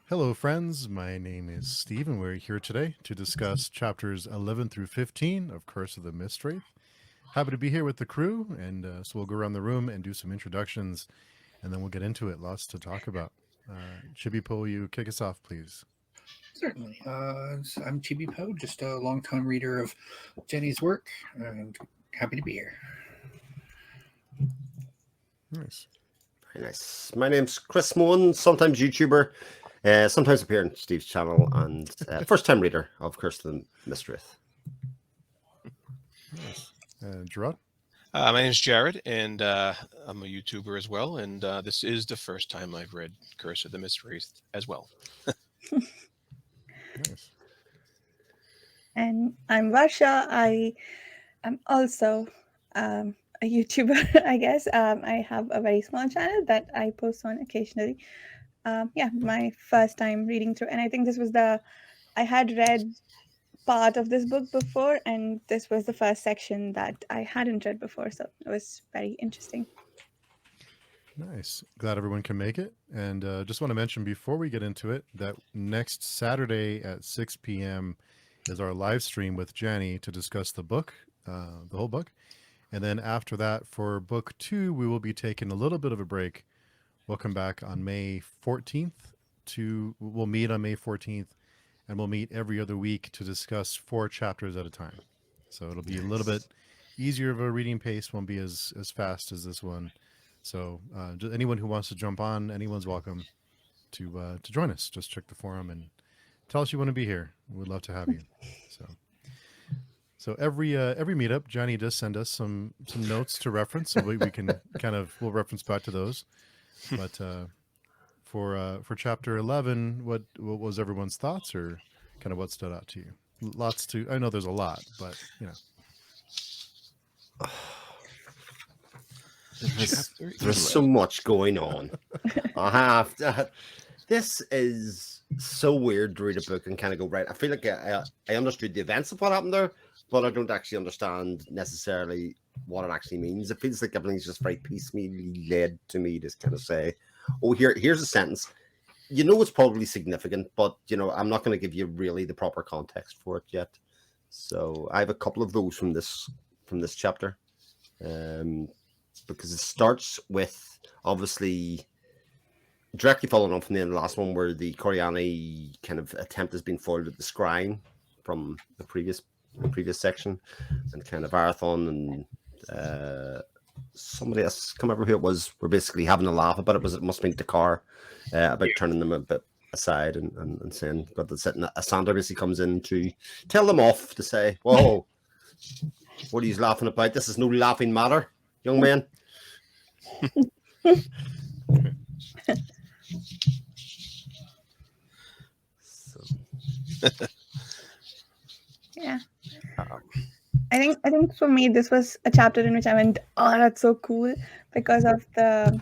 Hello, friends. My name is Steve, and we're here today to discuss chapters 11 through 15 of Curse of the Mistwraith. Happy to be here with the crew, and so we'll go around the room and do some introductions, and then we'll get into it. Lots to talk about. Chibi Po, you kick us off, please. Certainly. I'm Chibi Poe, just a longtime reader of Jenny's work, and happy to be here. Nice. Very nice. My name's Chris Moen, sometimes YouTuber, sometimes appear on Steve's channel, and first-time reader of Curse of the Mistwraith. Nice. Gerard? My name is Jared, and I'm a YouTuber as well. And this is the first time I've read Curse of the Mistwraith as well. Nice. And I'm Varsha. I am also a YouTuber, I guess. I have a very small channel that I post on occasionally. My first time reading through. And I think I had read part of this book before, and this was the first section that I hadn't read before. So it was very interesting. Nice. Glad everyone can make it. And just want to mention before we get into it that next Saturday at 6 p.m. is our live stream with Janny to discuss the book, the whole book. And then after that, for book 2, we will be taking a little bit of a break. We'll come back on May 14th. We'll meet on May 14th, and we'll meet every other week to discuss 4 chapters at a time. So it'll be a little bit easier of a reading pace. Won't be as fast as this one. So just anyone who wants to jump on, anyone's welcome to join us. Just check the forum and tell us you want to be here. We'd love to have you. So every meetup, Johnny does send us some notes to reference, so we can we'll reference back to those. But for chapter 11, what was everyone's thoughts, or kind of what stood out to you? I know there's a lot, but you know. There's so much going on. This is so weird to read a book and kind of go, right, I feel like I understood the events of what happened there, but I don't actually understand necessarily what it actually means. It feels like everything's just very piecemeally led to me to kind of say, oh, here's a sentence. You know it's probably significant, but, I'm not going to give you really the proper context for it yet. So I have a couple of those from this chapter. Because it starts with, obviously, directly following on from the end of the last one, where the Coriani kind of attempt has been foiled at the scrying from the previous section, and kind of Arathon and somebody else, come over who it was, were basically having a laugh about it. It must have been Dakar, about turning them a bit aside and saying, but that's it. And Asander basically comes in to tell them off, to say, whoa, what are you laughing about? This is no laughing matter, young man. Yeah. I think for me, this was a chapter in which I went, oh, that's so cool, because of the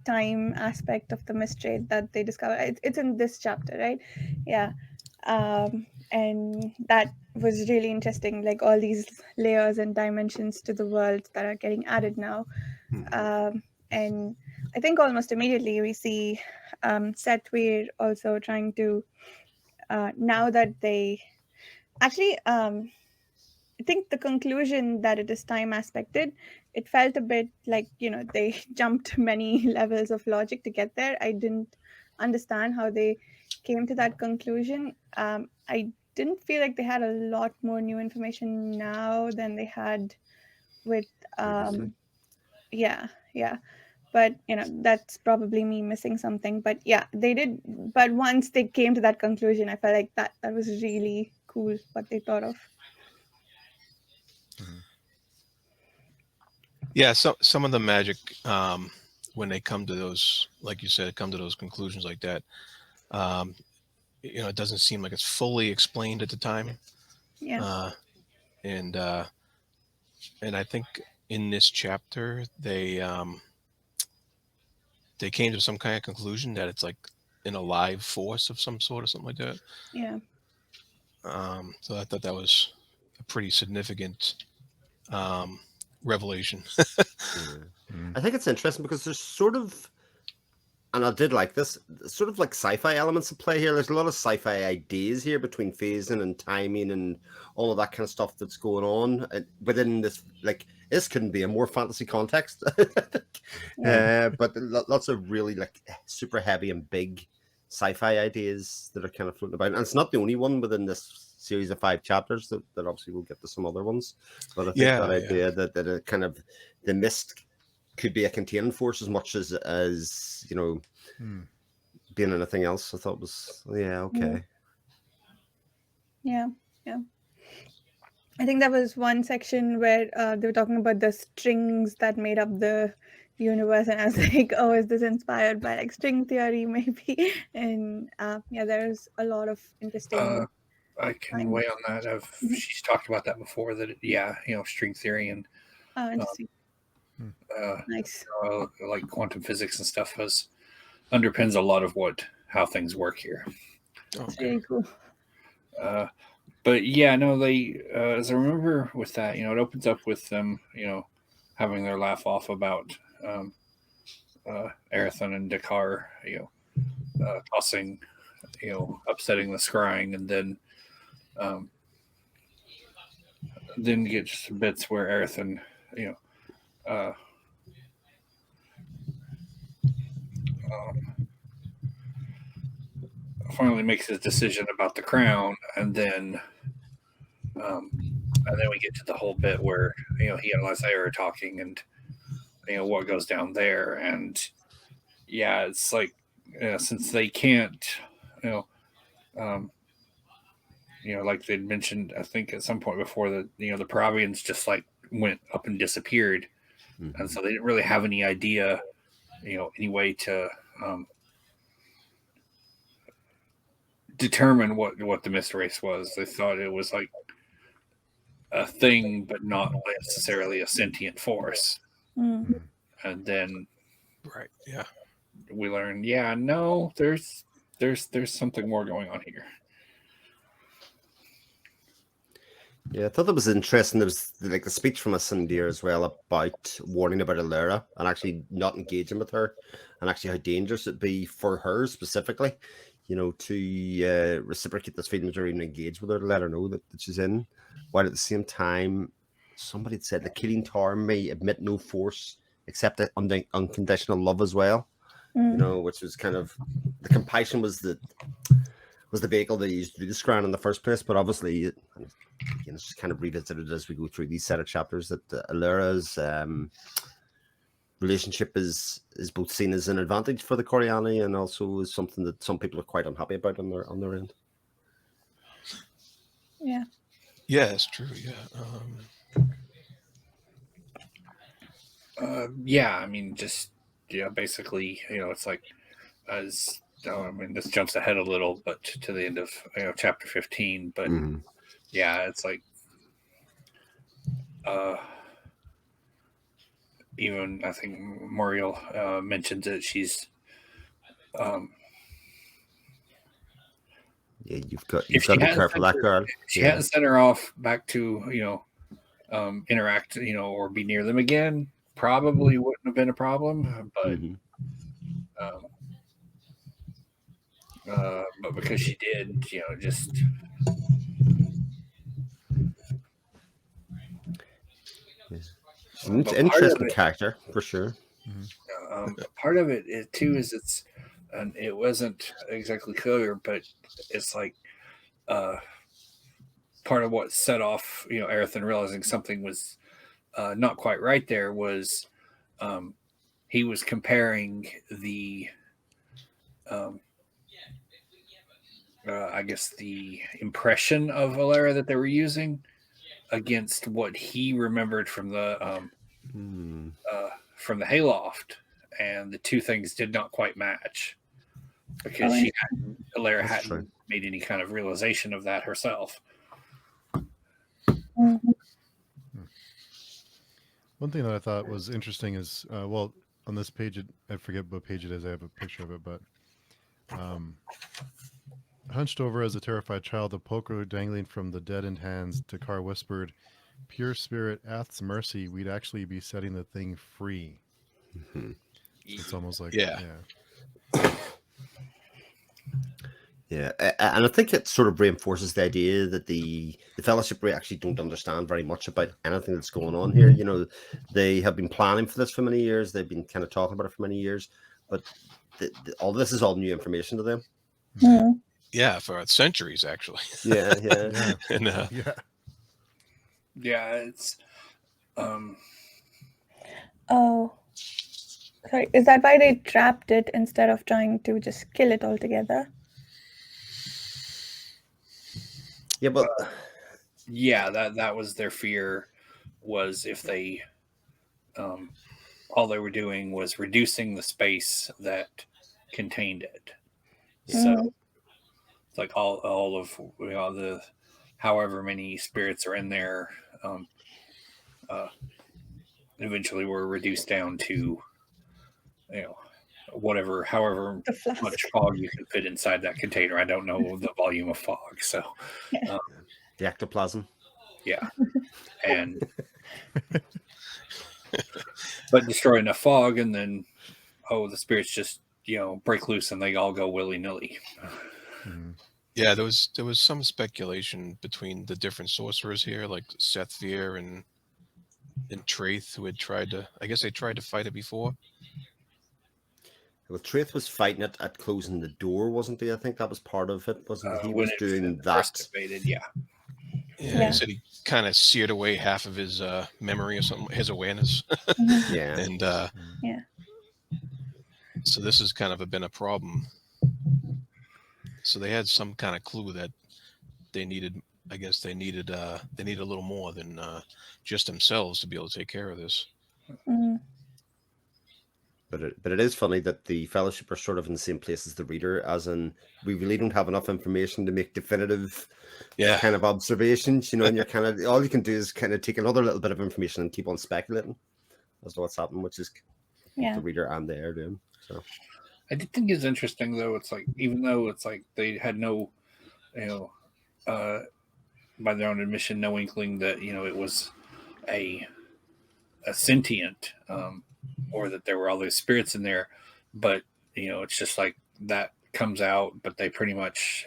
time aspect of the Mistwraith that they discover. It's in this chapter, right? Yeah. And that was really interesting, like all these layers and dimensions to the world that are getting added now. And I think almost immediately we see Seth Weir also trying to, now that they actually, I think the conclusion that it is time aspected, it felt a bit like, they jumped many levels of logic to get there. I didn't understand how they came to that conclusion. I didn't feel like they had a lot more new information now than they had with, yeah. But, that's probably me missing something. But yeah, they did. But once they came to that conclusion, I felt like that was really cool what they thought of. Yeah, so some of the magic, when they come to those, like you said, come to those conclusions like that, it doesn't seem like it's fully explained at the time. Yeah. And I think in this chapter they came to some kind of conclusion that it's like an alive force of some sort or something like that. Yeah. So I thought that was a pretty significant revelation. I think it's interesting because there's sort of and I did like this, sort of like sci-fi elements at play here. There's a lot of sci-fi ideas here between phasing and timing and all of that kind of stuff that's going on within this. Like, this couldn't be a more fantasy context. But lots of really like super heavy and big sci-fi ideas that are kind of floating about. And it's not the only one within this series of 5 chapters that obviously we'll get to some other ones. But I think that idea that it kind of the mist could be a containing force as much as you know, being anything else, I thought was okay. Yeah. I think there was one section where they were talking about the strings that made up the universe, and I was like, oh, is this inspired by like string theory maybe? And there's a lot of interesting I can weigh on that. She's talked about that before, that string theory and interesting. Nice. Like quantum physics and stuff underpins a lot of how things work here. Very cool. But they as I remember with that, it opens up with them, having their laugh off about Aerithon and Dakar, tossing, upsetting the scrying, and then get just bits where Aerithon, finally makes his decision about the crown, and then we get to the whole bit where he and Lysair are talking, and what goes down there, and it's like since they can't, like they'd mentioned, I think at some point before, that the Paravians just like went up and disappeared, and so they didn't really have any idea, any way to determine what the Mistwraith was. They thought it was like a thing, but not necessarily a sentient force. And then, we learn, no, there's something more going on here. Yeah, I thought that was interesting. There was like the speech from a Sindir as well about warning about Allura and actually not engaging with her, and actually how dangerous it'd be for her specifically, to reciprocate those feelings or even engage with her to let her know that she's in. While at the same time, somebody had said the Killing Tower may admit no force except unconditional love as well. Which was kind of the compassion was the vehicle they used to do the scrying in the first place, but obviously it's just kind of revisited as we go through these set of chapters that Allura's relationship is both seen as an advantage for the Coriani and also is something that some people are quite unhappy about on their end. Yeah, it's true. I mean, just basically, it's like as this jumps ahead a little, but to the end of chapter 15. But it's like even I think Muriel mentioned that she's you've got to be careful that girl. She hadn't sent her off back to interact or be near them again, probably wouldn't have been a problem, but but because she did, just she's an interesting character for sure. Part of it too is it wasn't exactly clear, but it's like part of what set off Aerithon realizing something was not quite right there was he was comparing the I guess the impression of Allura that they were using against what he remembered from the hayloft, and the two things did not quite match because Allura hadn't made any kind of realization of that herself. One thing that I thought was interesting is, on this page, I forget what page it is. I have a picture of it, but hunched over as a terrified child, the poker dangling from the deadened hands, Dakar whispered, "Pure spirit, Ath's mercy, we'd actually be setting the thing free." So it's almost like, Yeah, and I think it sort of reinforces the idea that the Fellowship actually don't understand very much about anything that's going on here. You know, they have been planning for this for many years. They've been kind of talking about it for many years, but all this is all new information to them. Mm. Yeah, for centuries actually. Yeah, yeah, Yeah. And Yeah. Yeah, it's Oh, sorry. Is that why they trapped it instead of trying to just kill it altogether? yeah. But yeah, that was their fear, was if they all they were doing was reducing the space that contained it. So Mm. it's like all of the however many spirits are in there eventually were reduced down to however The flask. much fog you can fit inside that container. I don't know the volume of fog, so the ectoplasm. yeah, and but destroy enough fog, and then the spirits just break loose and they all go willy nilly. Mhm. yeah, there was some speculation between the different sorcerers here, like Sethvir and Traith, who had tried to. I guess they tried to fight it before. Well, Traith was fighting it at closing the door, wasn't he? I think that was part of it, wasn't he? He was doing First that. invaded, yeah. Yeah, he said he kind of seared away half of his memory or something, his awareness. Mhm. Yeah, And Yeah. so this has kind of been a problem. So they had some kind of clue that they needed. I guess they needed a little more than just themselves to be able to take care of this. Mm. but it is funny that the Fellowship are sort of in the same place as the Reader, as in we really don't have enough information to make definitive kind of observations, and you're kind of all you can do is kind of take another little bit of information and keep on speculating as to what's happening, which is what the Reader and they are doing. So I did think it's interesting though. It's like, even though it's like they had no, by their own admission, no inkling that it was a sentient, or that there were all those spirits in there, but it's just like that comes out. But they pretty much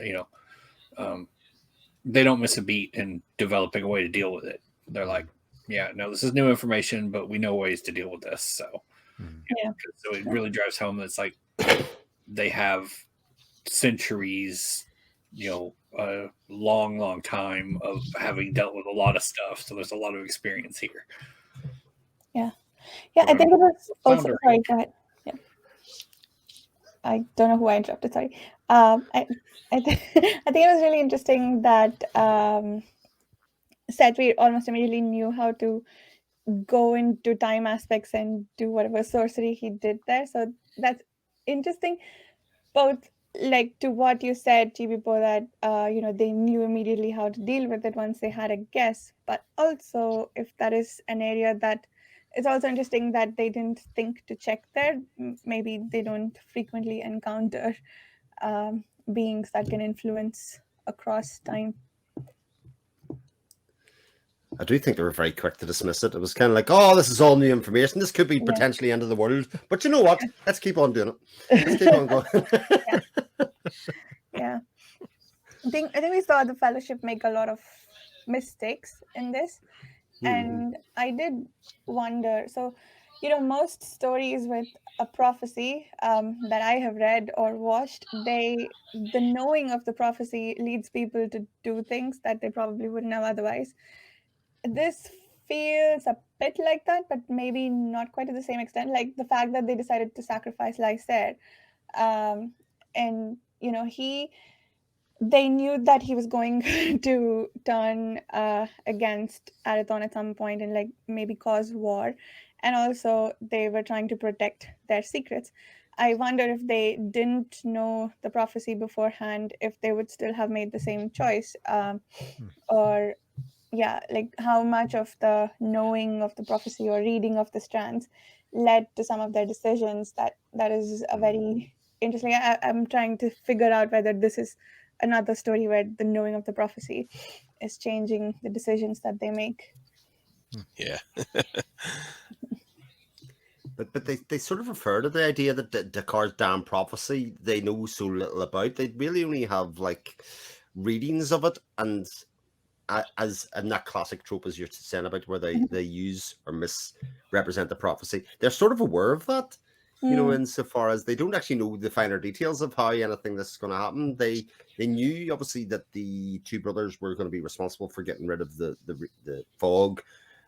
they don't miss a beat in developing a way to deal with it. They're like, yeah, no, this is new information, but we know ways to deal with this. So so it really drives home that it's like they have centuries, a long time of having dealt with a lot of stuff. So there's a lot of experience here. Yeah, I think it was also. Sorry, go ahead. Yeah, I don't know who I interrupted. Sorry. I think it was really interesting that Sedgwick almost immediately knew how to go into time aspects and do whatever sorcery he did there. So that's interesting. Both like to what you said, Chibipo, that they knew immediately how to deal with it once they had a guess. But also, if that is an area that it's also interesting that they didn't think to check there. Maybe they don't frequently encounter beings that can influence across time. I do think they were very quick to dismiss it. It was kind of like, oh, this is all new information. This could be potentially end of the world. But you know what? Let's keep on doing it. Let's keep on going. Yeah. I think we saw the Fellowship make a lot of mistakes in this. And I did wonder, so most stories with a prophecy that I have read or watched, the knowing of the prophecy leads people to do things that they probably wouldn't have otherwise. This feels a bit like that, but maybe not quite to the same extent. Like the fact that they decided to sacrifice Lysair, and they knew that he was going to turn against Arathon at some point and like maybe cause war, and also they were trying to protect their secrets. I wonder if they didn't know the prophecy beforehand, if they would still have made the same choice, or like how much of the knowing of the prophecy or reading of the strands led to some of their decisions. That is a very interesting. I'm trying to figure out whether this is another story where the knowing of the prophecy is changing the decisions that they make. Yeah. But they sort of refer to the idea that Dakar's damn prophecy they know so little about. They really only have like readings of it, and as in that classic trope as you're saying about where they use or misrepresent the prophecy, they're sort of aware of that, you know, insofar as they don't actually know the finer details of how anything this is going to happen. They knew obviously that the two brothers were going to be responsible for getting rid of the fog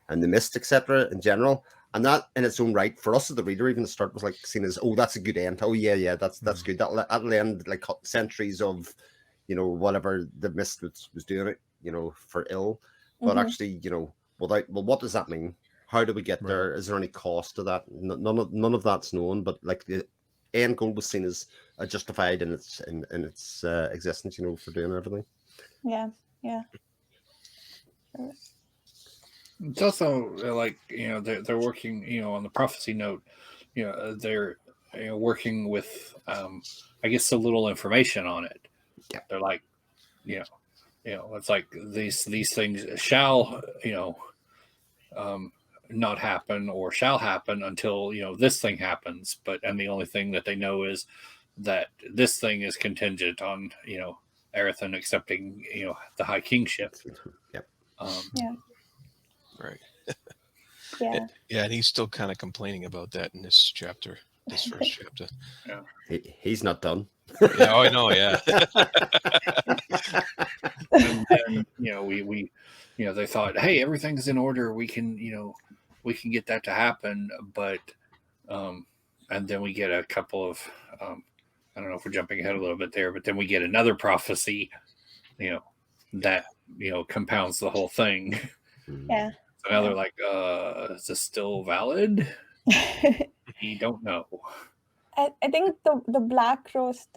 and the mist, etc. in general. And that in its own right, for us as the reader, even the start was like seen as, oh, that's a good end. Oh yeah, that's good. That'll end like centuries of, you know, whatever the mist was doing it, you know, for ill. But actually, you know, well, what does that mean? How do we get there? Is there any cost to that? None of that's known. But like the end goal was seen as justified in its existence, you know, for doing everything. Yeah. It's also like, you know, they're working, you know, on the prophecy note, you know, they're working with, I guess, a little information on it. Yeah, they're like, you know, it's like these things shall, you know, not happen or shall happen until, you know, this thing happens. And the only thing that they know is that this thing is contingent on, you know, Erethan accepting, you know, the High Kingship. Yep. Yeah. Right. Yeah. Yeah, and he's still kind of complaining about that in this chapter, this first chapter. Yeah. He's not done. Yeah, I know. Yeah. And then, you know, we you know, they thought, hey, everything's in order. We can, you know, we can get that to happen. But and then we get a couple of I don't know if we're jumping ahead a little bit there, but then we get another prophecy, you know, that, you know, compounds the whole thing. Yeah. So now they're like, is this still valid? We don't know. I think the Black Rose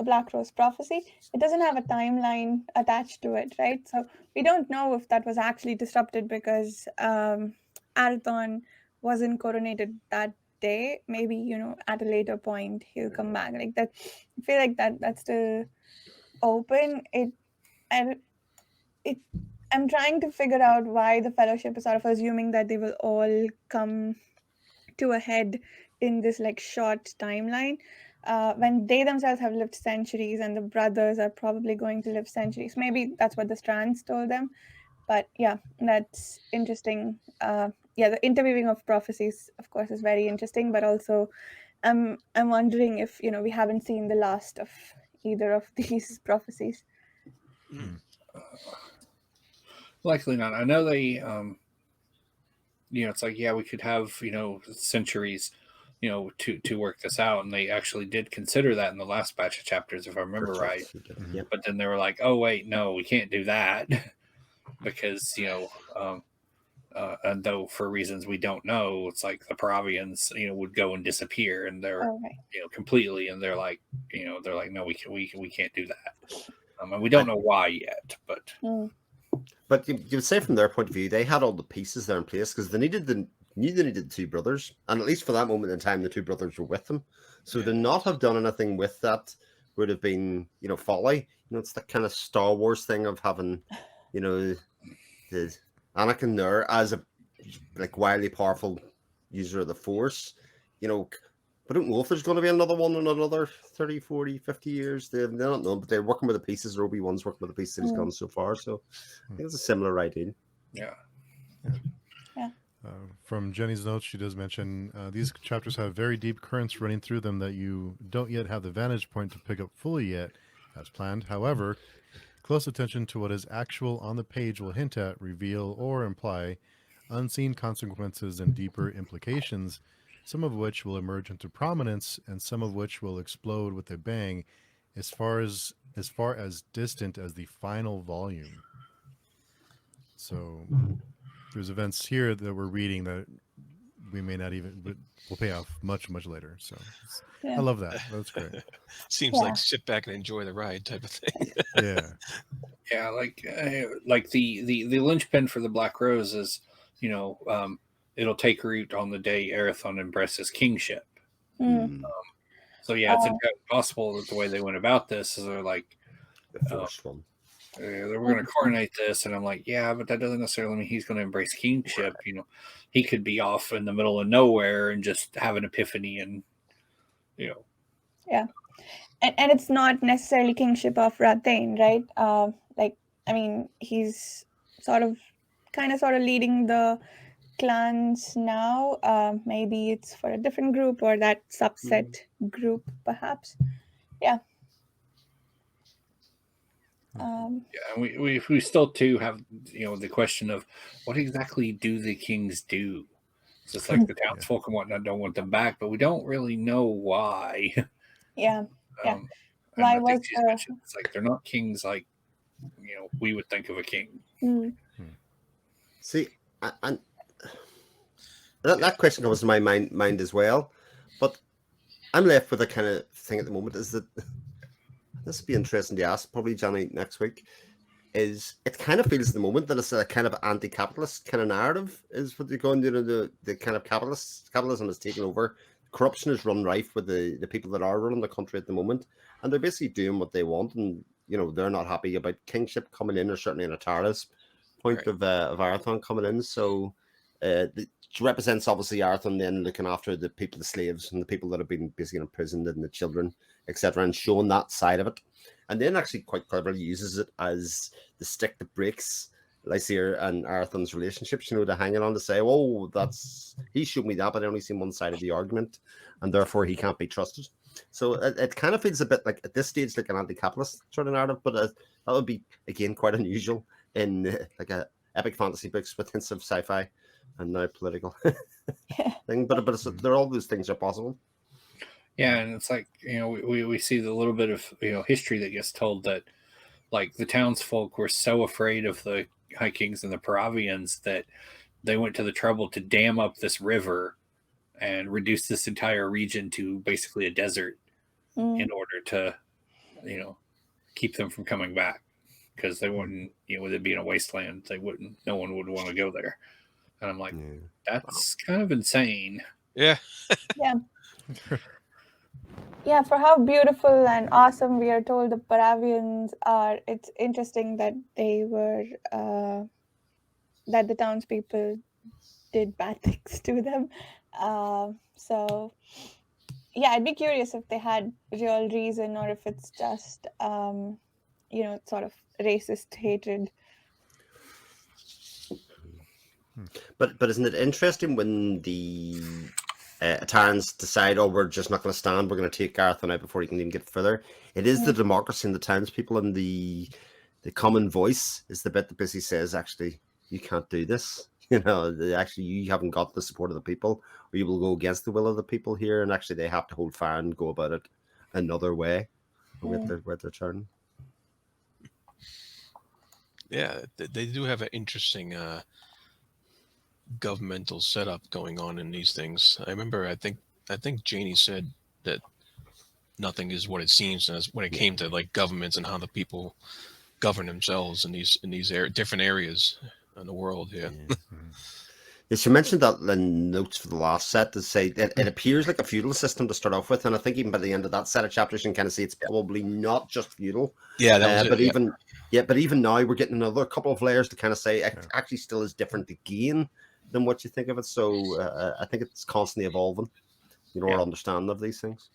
prophecy, it doesn't have a timeline attached to it, right? So we don't know if that was actually disrupted because Arathon wasn't coronated that day. Maybe, you know, at a later point he'll come back like that. I feel like that's still open. I'm trying to figure out why the Fellowship is sort of assuming that they will all come to a head in this like short timeline when they themselves have lived centuries and the brothers are probably going to live centuries. Maybe that's what the Strands told them, but yeah, that's interesting. The interweaving of prophecies, of course, is very interesting, but also I'm wondering if, you know, we haven't seen the last of either of these prophecies. Likely not. I know they, you know, it's like, yeah, we could have, you know, centuries, you know, to work this out. And they actually did consider that in the last batch of chapters, if I remember right. Yep. But then they were like, oh, wait, no, we can't do that because, you know, and though for reasons we don't know, it's like the Paravians, you know, would go and disappear and they're, you know, completely. And they're like, you know, no, we can't do that. And we don't know why yet, but. But you would say from their point of view, they had all the pieces there in place because they knew they needed the two brothers, and at least for that moment in time, the two brothers were with them. So to not have done anything with that would have been, you know, folly. You know, it's that kind of Star Wars thing of having, you know, the Anakin there as a like wildly powerful user of the Force. You know, I don't know if there's going to be another one in another 30, 40, 50 years. They're not known, but they're working with the pieces. Obi-Wan's working with the pieces that he's gone so far. So I think it's a similar idea. Yeah. From Jenny's notes, she does mention these chapters have very deep currents running through them that you don't yet have the vantage point to pick up fully yet, as planned. However, close attention to what is actual on the page will hint at, reveal, or imply unseen consequences and deeper implications, some of which will emerge into prominence and some of which will explode with a bang as far as distant as the final volume. So there's events here that we're reading that we may not even, but will pay off much, much later. So I love that. That's great. Seems like sit back and enjoy the ride type of thing. Yeah, like the linchpin for the Black Rose is, you know, it'll take root on the day Arathon embraces kingship. So yeah, it's entirely possible that the way they went about this is they're like the first one. They were going to coronate this, and I'm like, yeah, but that doesn't necessarily mean he's going to embrace kingship. You know, he could be off in the middle of nowhere and just have an epiphany, and you know, Yeah, and it's not necessarily kingship of Rathane, right? Like, I mean, he's sort of leading the clans now. Maybe it's for a different group or that subset group, perhaps. Yeah. yeah, and we still too have, you know, the question of what exactly do the kings do? It's just like the townsfolk and whatnot don't want them back, but we don't really know why. Yeah. Yeah. And Why I think was she's mentioned it's like they're not kings like, you know, we would think of a king. See, and that question comes to my mind as well, but I'm left with a kind of thing at the moment. Is that this would be interesting to ask probably Johnny next week? Is it kind of feels at the moment that it's a kind of anti-capitalist kind of narrative is what they're going to do. The kind of capitalism is taking over. Corruption is run rife with the people that are running the country at the moment, and they're basically doing what they want, and you know they're not happy about kingship coming in, or certainly in a Tara's point of Arathon coming in. So it represents obviously Arathon then looking after the people, the slaves, and the people that have been basically imprisoned, and the children, etc., and showing that side of it. And then actually quite cleverly uses it as the stick that breaks Lysair and Arathon's relationships, you know, to hang it on to say, oh, that's he showed me that, but I only seen one side of the argument, and therefore he can't be trusted. So it kind of feels a bit like at this stage like an anti-capitalist sort of narrative, but that would be again quite unusual in like a epic fantasy books with hints of sci-fi and now political thing. But there all those things are possible. Yeah, and it's like, you know, we see the little bit of, you know, history that gets told that like the townsfolk were so afraid of the High Kings and the Paravians that they went to the trouble to dam up this river and reduce this entire region to basically a desert in order to, you know, keep them from coming back, because they wouldn't, you know, with it being a wasteland, no one would want to go there. And I'm like, that's kind of insane. Yeah. Yeah. Yeah, for how beautiful and awesome we are told the Paravians are, it's interesting that they were that the townspeople did bad things to them. So yeah, I'd be curious if they had real reason or if it's just you know, sort of racist hatred. But isn't it interesting when the Atarans decide, oh, we're just not going to stand, we're going to take Arathon out before he can even get further? It is the democracy and the townspeople and the common voice is the bit that basically says, actually, you can't do this. You know, actually, you haven't got the support of the people, or you will go against the will of the people here, and actually, they have to hold fire and go about it another way with their turn. Yeah, they do have an interesting governmental setup going on in these things. I remember, I think Janny said that nothing is what it seems, and when it came to like governments and how the people govern themselves in these different areas in the world. Yeah. Yes, you mentioned that in notes for the last set to say that it appears like a feudal system to start off with, and I think even by the end of that set of chapters, you can kind of see it's probably not just feudal. Yeah, that was but it, but even now we're getting another couple of layers to kind of say it actually still is different again than what you think of it. So I think it's constantly evolving, you know, our understanding of these things.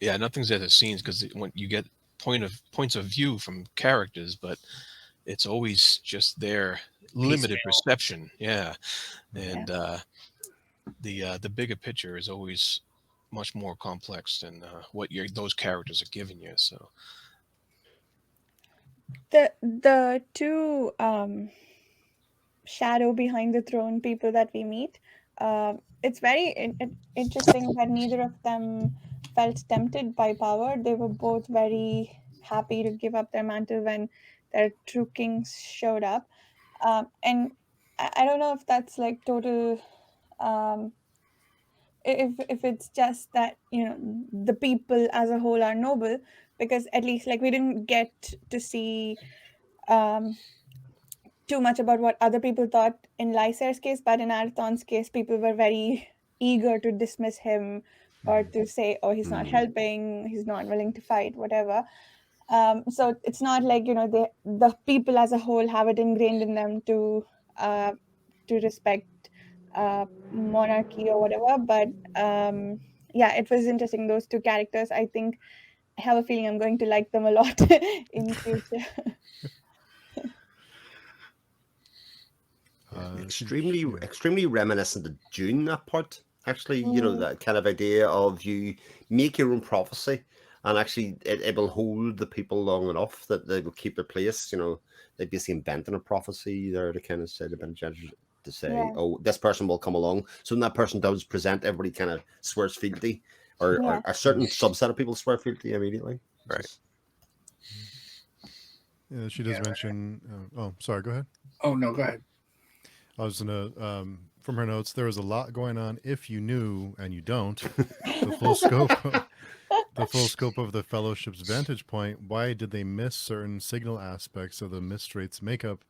Yeah, nothing's at the scenes because when you get points of view from characters, but it's always just their limited perception. Yeah, and the bigger picture is always much more complex than what those characters are giving you. So the two shadow behind the throne people that we meet, it's very interesting that neither of them felt tempted by power. They were both very happy to give up their mantle when their true kings showed up. And I don't know if that's like total if it's just that, you know, the people as a whole are noble, because at least like we didn't get to see too much about what other people thought in Lysair's case, but in Arathon's case, people were very eager to dismiss him or to say, oh, he's not helping, he's not willing to fight, whatever. So it's not like the people as a whole have it ingrained in them to respect monarchy or whatever. But yeah, it was interesting. Those two characters, I think, I have a feeling I'm going to like them a lot in future. Extremely reminiscent of Dune, that part. Actually, that kind of idea of you make your own prophecy, and actually it will hold the people long enough that they will keep their place. They basically inventing a prophecy there to kind of say the Bene Gesserit to say, Yeah. oh, this person will come along. So when that person does present, everybody kind of swears fealty, or a certain subset of people swear fealty immediately. Right. Yeah, she does mention. Oh, sorry. Go ahead. Oh no, go ahead. I was gonna. From her notes, there was a lot going on. If you knew and you don't, the full scope. The full scope of the Fellowship's vantage point. Why did they miss certain signal aspects of the Mistwraith's makeup?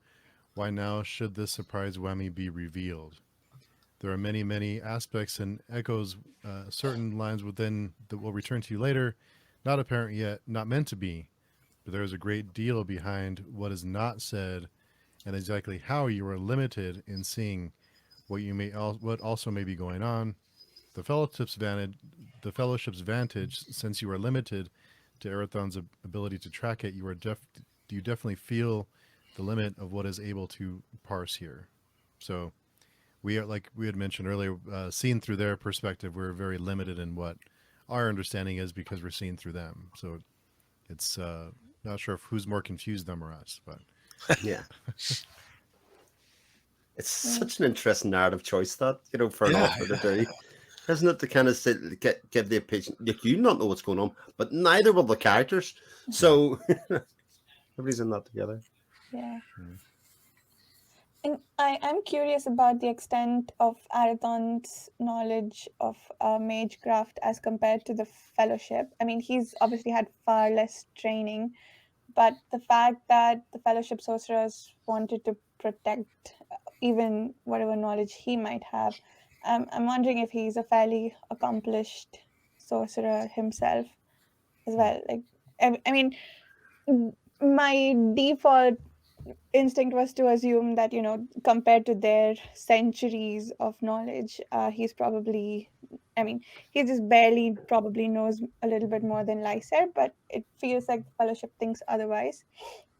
Why now should this surprise whammy be revealed? There are many, many aspects and echoes, certain lines within that will return to you later, not apparent yet, not meant to be. But there is a great deal behind what is not said, and exactly how you are limited in seeing what also may be going on. The Fellowship's vantage, since you are limited to Arathon's ability to track it, you definitely feel the limit of what is able to parse here. So we are, like we had mentioned earlier, seen through their perspective, we're very limited in what our understanding is because we're seen through them. So it's not sure if who's more confused, them or us, but yeah. It's such an interesting narrative choice that, for an author to do. Isn't it, to kind of give the opinion, like, you not know what's going on, but neither will the characters. So everybody's in that together. Yeah. And I'm curious about the extent of Arathon's knowledge of magecraft as compared to the Fellowship. I mean, he's obviously had far less training, but the fact that the Fellowship sorcerers wanted to protect even whatever knowledge he might have, I'm wondering if he's a fairly accomplished sorcerer himself as well. Like, I mean, my default instinct was to assume that, compared to their centuries of knowledge, he's probably, I mean, he just barely probably knows a little bit more than Lysair, but it feels like the Fellowship thinks otherwise.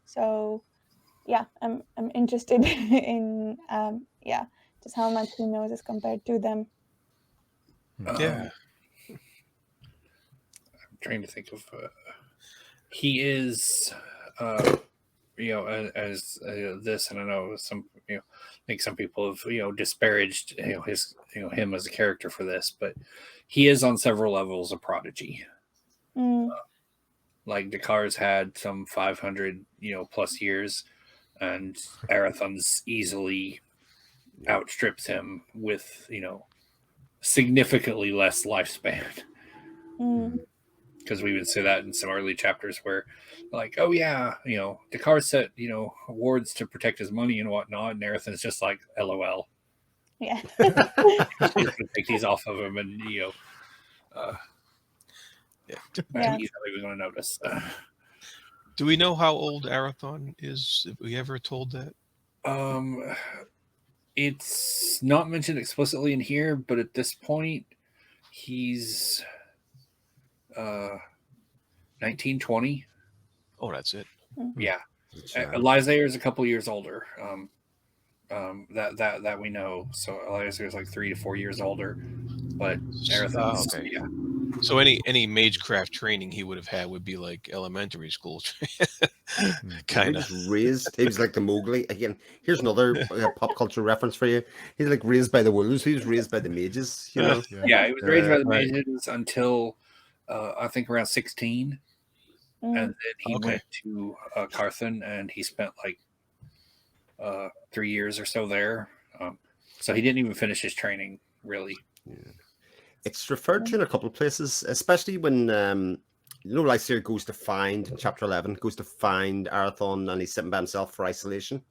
So yeah, I'm interested in just how much he knows as compared to them. Yeah. I'm trying to think of. He is, as this, and I know some, I think some people have, disparaged, him as a character for this, but he is on several levels a prodigy. Like Dakar's had some 500, plus years, and Arathon's easily outstrips him with, significantly less lifespan. Because we would say that in some early chapters where, like, oh yeah, Dakar set, awards to protect his money and whatnot, and Arathon's just like, LOL. Yeah. Take these off of him, and he's not even going to notice. Do we know how old Arathon is? Have we ever told that? It's not mentioned explicitly in here, but at this point, he's 1920. Oh, that's it. Yeah. Lysair is a couple years older. That we know. So Lysair is like 3 to 4 years older, but Arathon's, okay. Yeah. So any magecraft training he would have had would be like elementary school. Kind of raised. He was like the Mowgli. Again, here's another pop culture reference for you. He's like raised by the wolves. He was raised by the mages. Yeah, he was raised by the mages until I think around 16, and then he went to Carthan, and he spent like 3 years or so there. So he didn't even finish his training, really. Yeah. It's referred to in a couple of places, especially when Lysair goes to find, chapter 11, goes to find Arathon, and he's sitting by himself for isolation.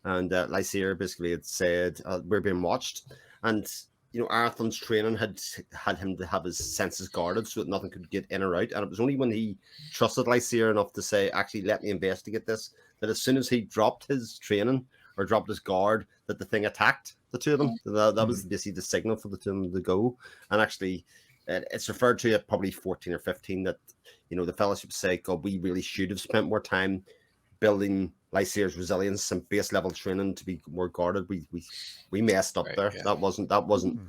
And Lysair basically had said, we're being watched. And Arathon's training had him to have his senses guarded so that nothing could get in or out. And it was only when he trusted Lysair enough to say, actually, let me investigate this, that as soon as he dropped his training or dropped his guard, that the thing attacked the two of them. That was basically the signal for the two of them to go. And actually, it's referred to at probably 14 or 15 that, the Fellowship say, God, we really should have spent more time building Lysair's resilience and base level training to be more guarded. We messed up there. Yeah. That wasn't.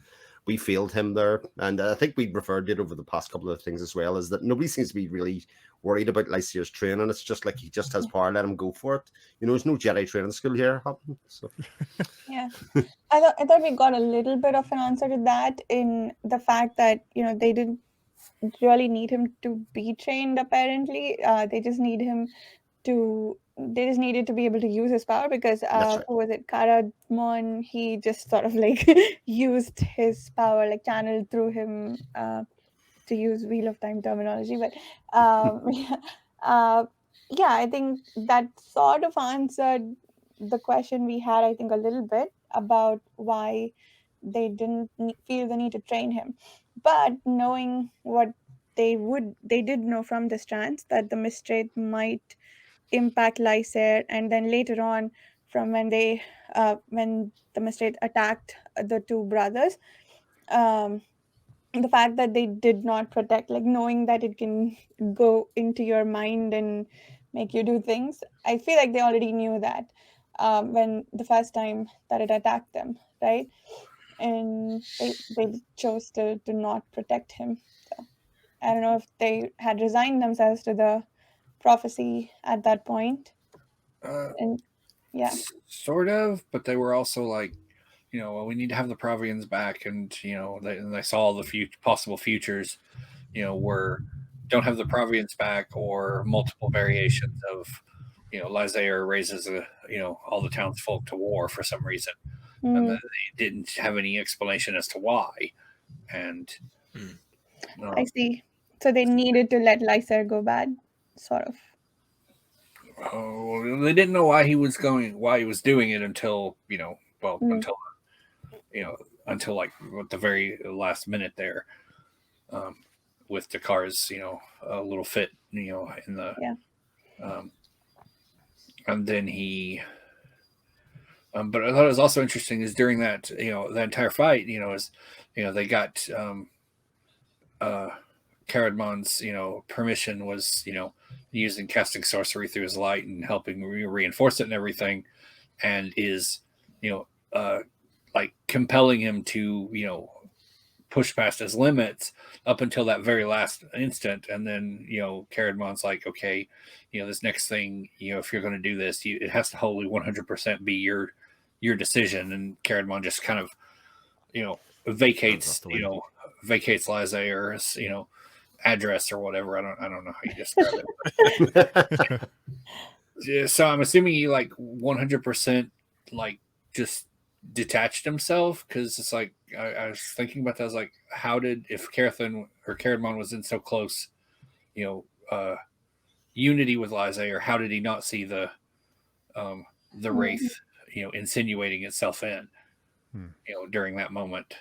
We failed him there, and I think we referred to it over the past couple of things as well. Is that nobody seems to be really worried about Lysair's training? It's just like he just has power. Let him go for it. There's no Jedi training school here. So. Yeah, I thought we got a little bit of an answer to that in the fact that they didn't really need him to be trained. Apparently, they just needed to be able to use his power because right. who was it, Karadmon? He just sort of like used his power, like channeled through him, to use Wheel of Time terminology. But I think that sort of answered the question we had, I think, a little bit about why they didn't feel the need to train him. But knowing what they did know from the strands that the Mistwraith might impact Lysair, and then later on from when the Mistwraith attacked the two brothers, the fact that they did not protect, like knowing that it can go into your mind and make you do things, I feel like they already knew that when the first time that it attacked them, right? And they chose to not protect him. So I don't know if they had resigned themselves to the prophecy at that point. And yeah, sort of, but they were also like, well, we need to have the Provians back, and they saw all the possible futures, were don't have the Provians back or multiple variations of, Lysair raises all the townsfolk to war for some reason, and they didn't have any explanation as to why, and I see. So they needed to let Lysair go bad, sort of. They didn't know why he was doing it until until like the very last minute there, with Dakar's a little fit in the and then he. But I thought it was also interesting is during that the entire fight they got Caradmon's permission was using casting sorcery through his light and helping reinforce it and everything, and is like compelling him to push past his limits up until that very last instant, and then Caradmon's like, okay, this next thing, if you're going to do this, it has to wholly 100% be your decision. And Caradmon just kind of vacates Lysair's address or whatever. I don't know how you describe it. Yeah, so I'm assuming he like 100% like just detached himself, because it's like I was thinking about that. I was like, if Caradmon was in so close unity with Lysair, how did he not see the wraith insinuating itself in during that moment?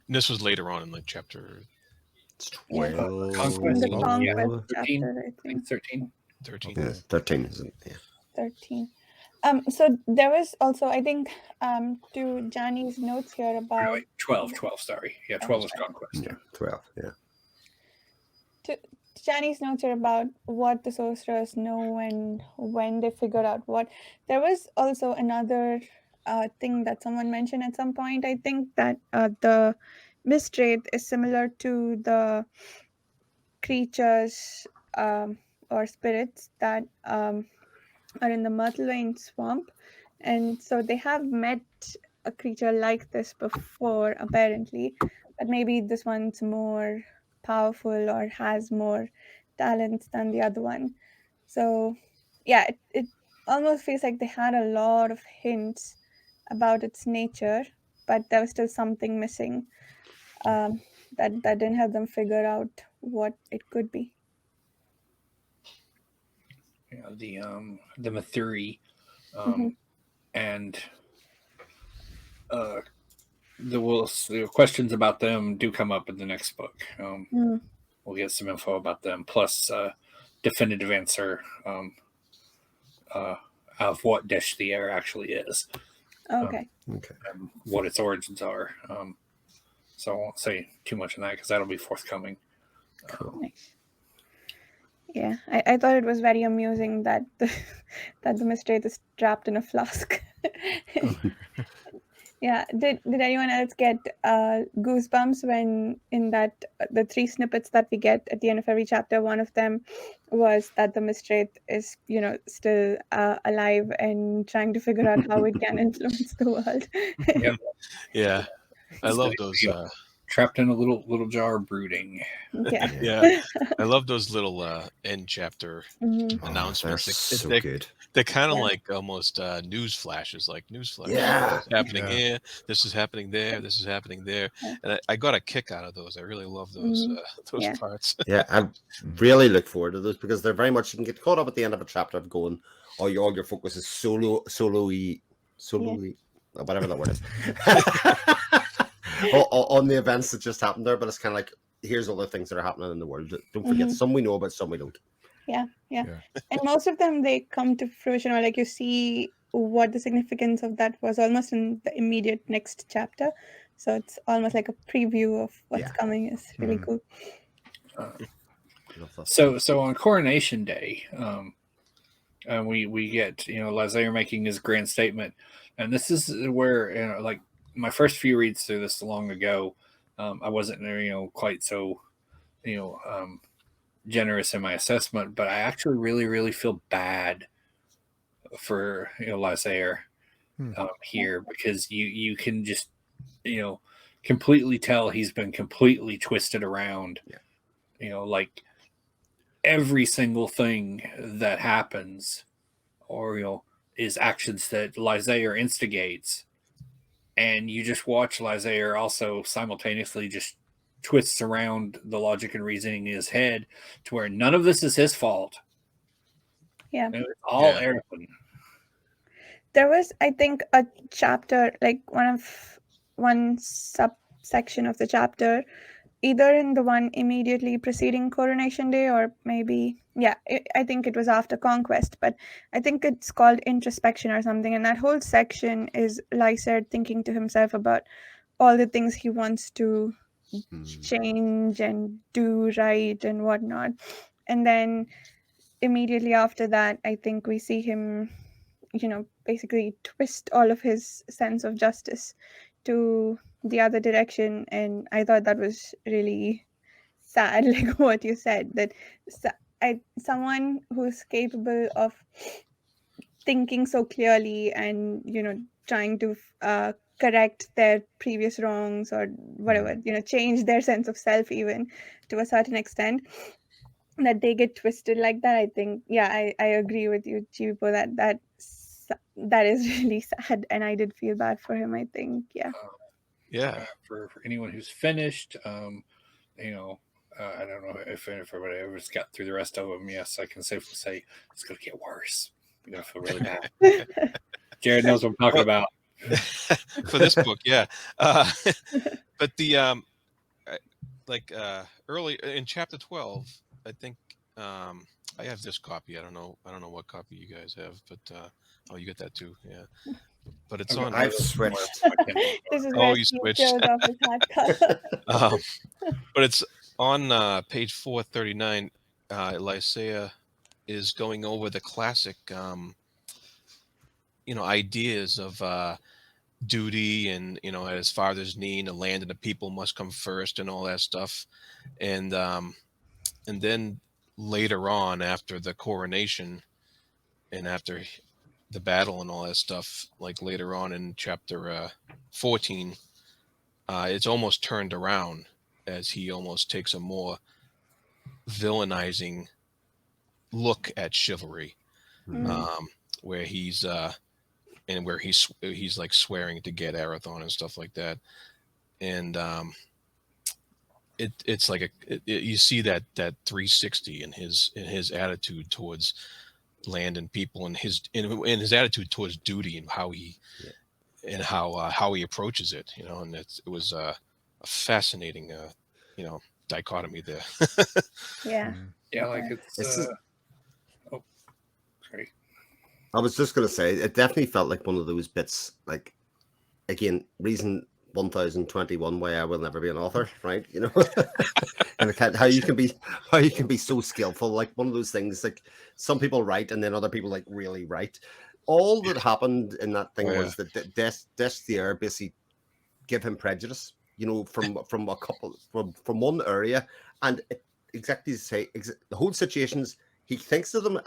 This was later on in like chapter 12. Conquest. The Conquest 13, chapter, I think. 13. 13. Yeah, 13 isn't it? Yeah. 13. So there was also, I think, to Janny's notes here about... Like 12, sorry. Yeah, 12 was Conquest. Yeah, 12, yeah. To Janny's notes here about what the sorcerers know and when they figured out what. There was also another thing that someone mentioned at some point. I think that the Mistwraith is similar to the creatures or spirits that are in the Myrtlewane swamp, and so they have met a creature like this before, apparently, but maybe this one's more powerful or has more talents than the other one. So yeah, it almost feels like they had a lot of hints about its nature, but there was still something missing that didn't help them figure out what it could be. The Mathuri, and the questions about them do come up in the next book. Mm. We'll get some info about them, plus definitive answer of what Dish the Air actually is. Okay. Okay. And what its origins are. So I won't say too much on that because that'll be forthcoming. Nice. Yeah, I thought it was very amusing that the Mistwraith is trapped in a flask. Yeah. Did anyone else get goosebumps when in that the 3 snippets that we get at the end of every chapter? One of them was that the Mistwraith is still alive and trying to figure out how it can influence the world. Yep. Yeah, I love those. Trapped in a little jar brooding. Yeah. Yeah, I love those little end chapter Mhm. announcements. So They're good. They're kind of Yeah. like almost news flashes, like news flashes. Yeah. This is happening Yeah. here. This is happening there. This is happening there. Yeah. And I got a kick out of those. I really love those Yeah. parts. Yeah, I really look forward to those because they're very much, you can get caught up at the end of a chapter of going, all your focus is solo-y, whatever that word is, on the events that just happened there. But it's kind of like, here's all the things that are happening in the world. Don't forget, some we know about, some we don't. Yeah. And most of them, they come to fruition, or like you see what the significance of that was almost in the immediate next chapter. So it's almost like a preview of what's coming. Is really cool. So on Coronation Day, we get Lazaire making his grand statement, and this is where like my first few reads through this long ago, I wasn't quite so generous in my assessment, but I actually really feel bad for Lazaire here, because you can just completely tell he's been completely twisted around. Like every single thing that happens or is actions that Lazaire instigates, and you just watch Lazaire also simultaneously just twists around the logic and reasoning in his head to where none of this is his fault. Yeah. It's all Erwin. There was, I think, a chapter, like one subsection of the chapter, either in the one immediately preceding Coronation Day, or maybe, I think it was after Conquest, but I think it's called Introspection or something. And that whole section is Lysaid thinking to himself about all the things he wants to change and do right and whatnot. And then immediately after that, I think we see him basically twist all of his sense of justice to the other direction. And I thought that was really sad, like what you said, that someone who's capable of thinking so clearly and trying to correct their previous wrongs or whatever, change their sense of self even to a certain extent, that they get twisted like that. I think I agree with you, Chipo, that is really sad, and I did feel bad for him, I think. For anyone who's finished, I don't know if everybody ever's got through the rest of them. Yes, I can safely say it's going to get worse. I'm going to feel really bad. Jared knows what I'm talking about. For this book, but the early in chapter 12, I think I have this copy. I don't know what copy you guys have, but you get that too, But it's on. I've switched. This is you switched. But it's on page 439. Lysaia is going over the classic, ideas of duty and at his father's knee, and the land and the people must come first, and all that stuff, and then later on, after the coronation and after the battle and all that stuff, like later on in chapter 14, it's almost turned around, as he almost takes a more villainizing look at chivalry, where he's he's like swearing to get Arathon and stuff like that, and it's like you see that 360 in his attitude towards land and people, and his attitude towards duty, and how he and how he approaches it, you know, and it was a fascinating, you know, dichotomy there. Yeah. Yeah, like it's. Oh, sorry. I was just going to say, it definitely felt like one of those bits, like, again, reason 1021 why I will never be an author, right? You know, and how you can be so skillful, like one of those things, like some people write and then other people like really write. All that happened in that thing was that Destier basically give him prejudice, you know, from a couple from one area, and exactly the whole situations. He thinks of them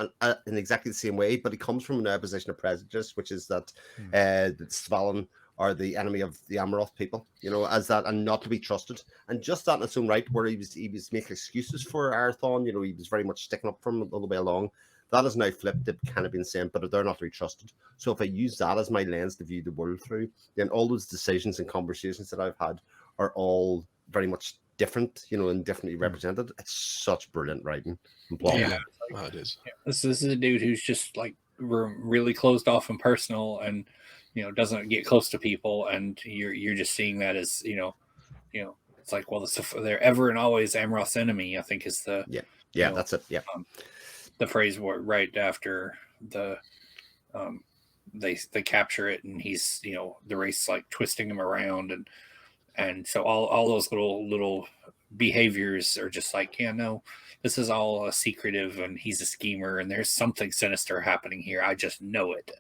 in exactly the same way, but he comes from a position of prejudice, which is that that Svalin are the enemy of the Amaroth people, you know, as that, and not to be trusted. And just that in its own right, where he was making excuses for Arathon, you know, he was very much sticking up for him all the way along. That is now flipped. They've kind of been saying, but they're not to be trusted. So if I use that as my lens to view the world through, then all those decisions and conversations that I've had are all very much different, you know, and differently represented. It's such brilliant writing and plot. Yeah, it is. Yeah, this is a dude who's just like really closed off and personal, and you know, doesn't get close to people, and you're just seeing that as you know, it's like, well, they're ever and always Amroth's enemy, I think is the that's it. Yeah, the phrase right after the they capture it, and he's, you know, the race like twisting him around, and so all those little behaviors are just like, yeah, no, this is all a secretive, and he's a schemer, and there's something sinister happening here. I just know it.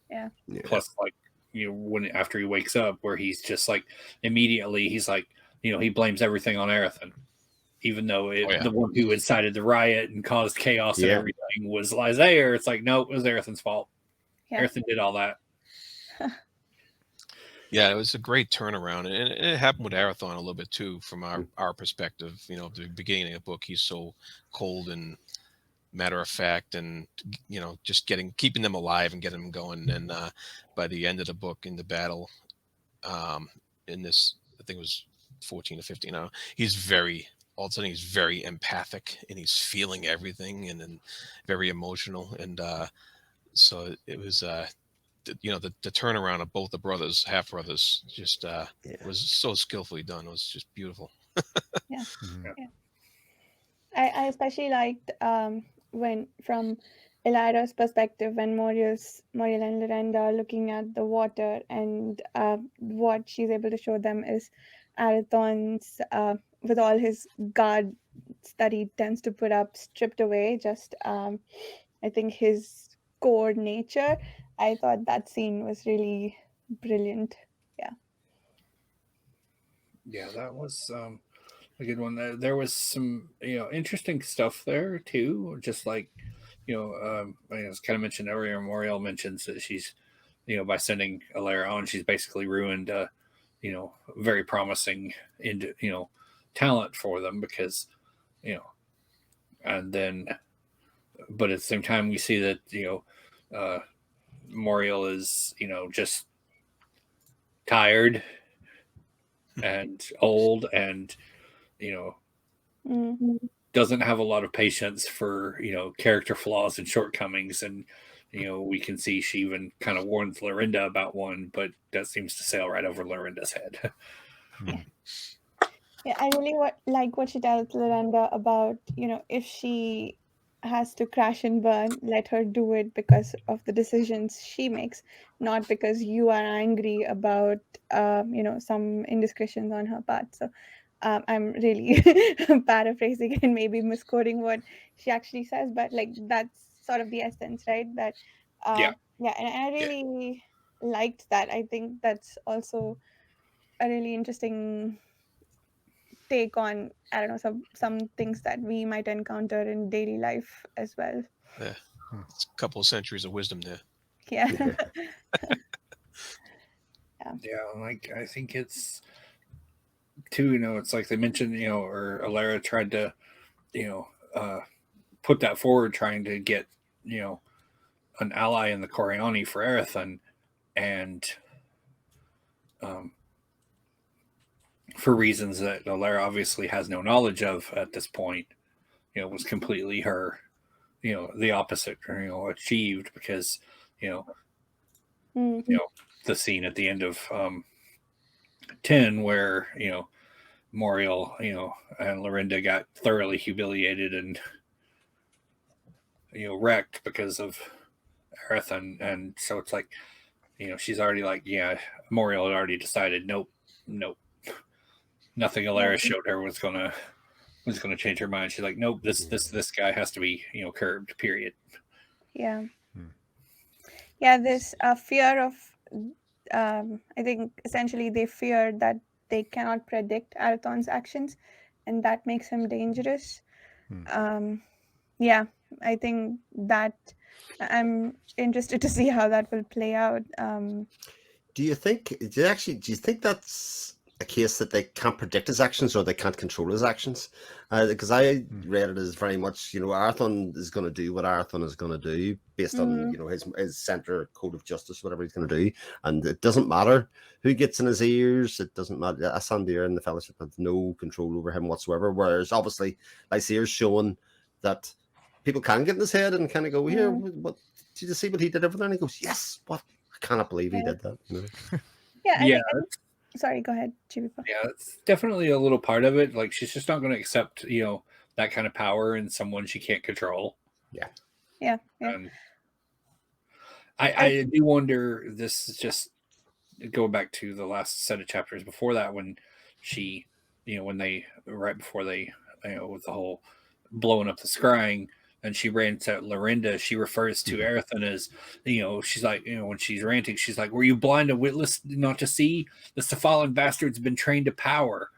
Yeah. Plus, like, you know, when after he wakes up, where he's just like immediately he's like, you know, he blames everything on Arathon, even though the one who incited the riot and caused chaos and everything was Lysair. It's like, no, it was Arathon's fault. Arathon did all that. Yeah, it was a great turnaround, and it happened with Arathon a little bit too, from our perspective. You know, the beginning of the book, he's so cold and matter of fact, and you know, just keeping them alive and getting them going. And by the end of the book, in the battle, in this, I think it was 14 to 15 now, all of a sudden he's very empathic, and he's feeling everything, and then very emotional. And so it was you know, the turnaround of both the half brothers just was so skillfully done. It was just beautiful. Yeah. I especially liked when, from Elira's perspective, when Moriel and Lorenda are looking at the water, and what she's able to show them is Arathon's, with all his guards that he tends to put up, stripped away. Just I think his core nature. I thought that scene was really brilliant. Yeah, that was a good one. There was some, you know, interesting stuff there too. Just like, you know, I was kind of mentioned earlier. Moriel mentions that she's, you know, by sending Alara on, she's basically ruined, you know, very promising talent for them, because, you know, and then, but at the same time, we see that, you know, Moriel is, you know, just tired and old, and you know, doesn't have a lot of patience for, you know, character flaws and shortcomings. And you know, we can see she even kind of warns Lorinda about one, but that seems to sail right over Lorinda's head. Yeah, I really like what she tells Lorinda about, you know, if she has to crash and burn, let her do it because of the decisions she makes, not because you are angry about, you know, some indiscretions on her part. So I'm really paraphrasing and maybe misquoting what she actually says, but like that's sort of the essence, right? That and I really liked that. I think that's also a really interesting take on, I don't know, some things that we might encounter in daily life as well. Yeah, it's a couple of centuries of wisdom there. Yeah. Yeah, like I think it's too, you know, it's like they mentioned, you know, or Alara tried to, you know, put that forward, trying to get, you know, an ally in the Coriani for Arathon, and for reasons that Alara obviously has no knowledge of at this point, you know, was completely her, you know, the opposite, you know, achieved, because, you know, the scene at the end of 10 where Moriel and Lorinda got thoroughly humiliated and wrecked because of Aerith, and so it's like she's already like, Moriel had already decided nope, nothing Alaris showed her was gonna change her mind. She's like, nope, this guy has to be curbed, period. This fear of I think essentially they fear that they cannot predict Arathon's actions, and that makes him dangerous. I think that I'm interested to see how that will play out. Do you think that's a case that they can't predict his actions or they can't control his actions? Because I read it as very much, Arathon is going to do what Arathon is going to do based on, his center code of justice, whatever he's going to do. And it doesn't matter who gets in his ears. It doesn't matter. Asandir and the Fellowship have no control over him whatsoever. Whereas obviously Lysair's showing that people can get in his head and kind of go, here, what did you see what he did over there? And he goes, yes, what? I cannot believe he did that. Sorry, go ahead, Chibipa. Yeah, it's definitely a little part of it. Like, she's just not going to accept, that kind of power in someone she can't control. Yeah. I do wonder, this is just going back to the last set of chapters before that, when she, right before they, with the whole blowing up the scrying, and she ran to Lorinda, she refers to Aerithon as, she's like, when she's ranting, she's like, were you blind and witless not to see? The Cephalan bastard's been trained to power.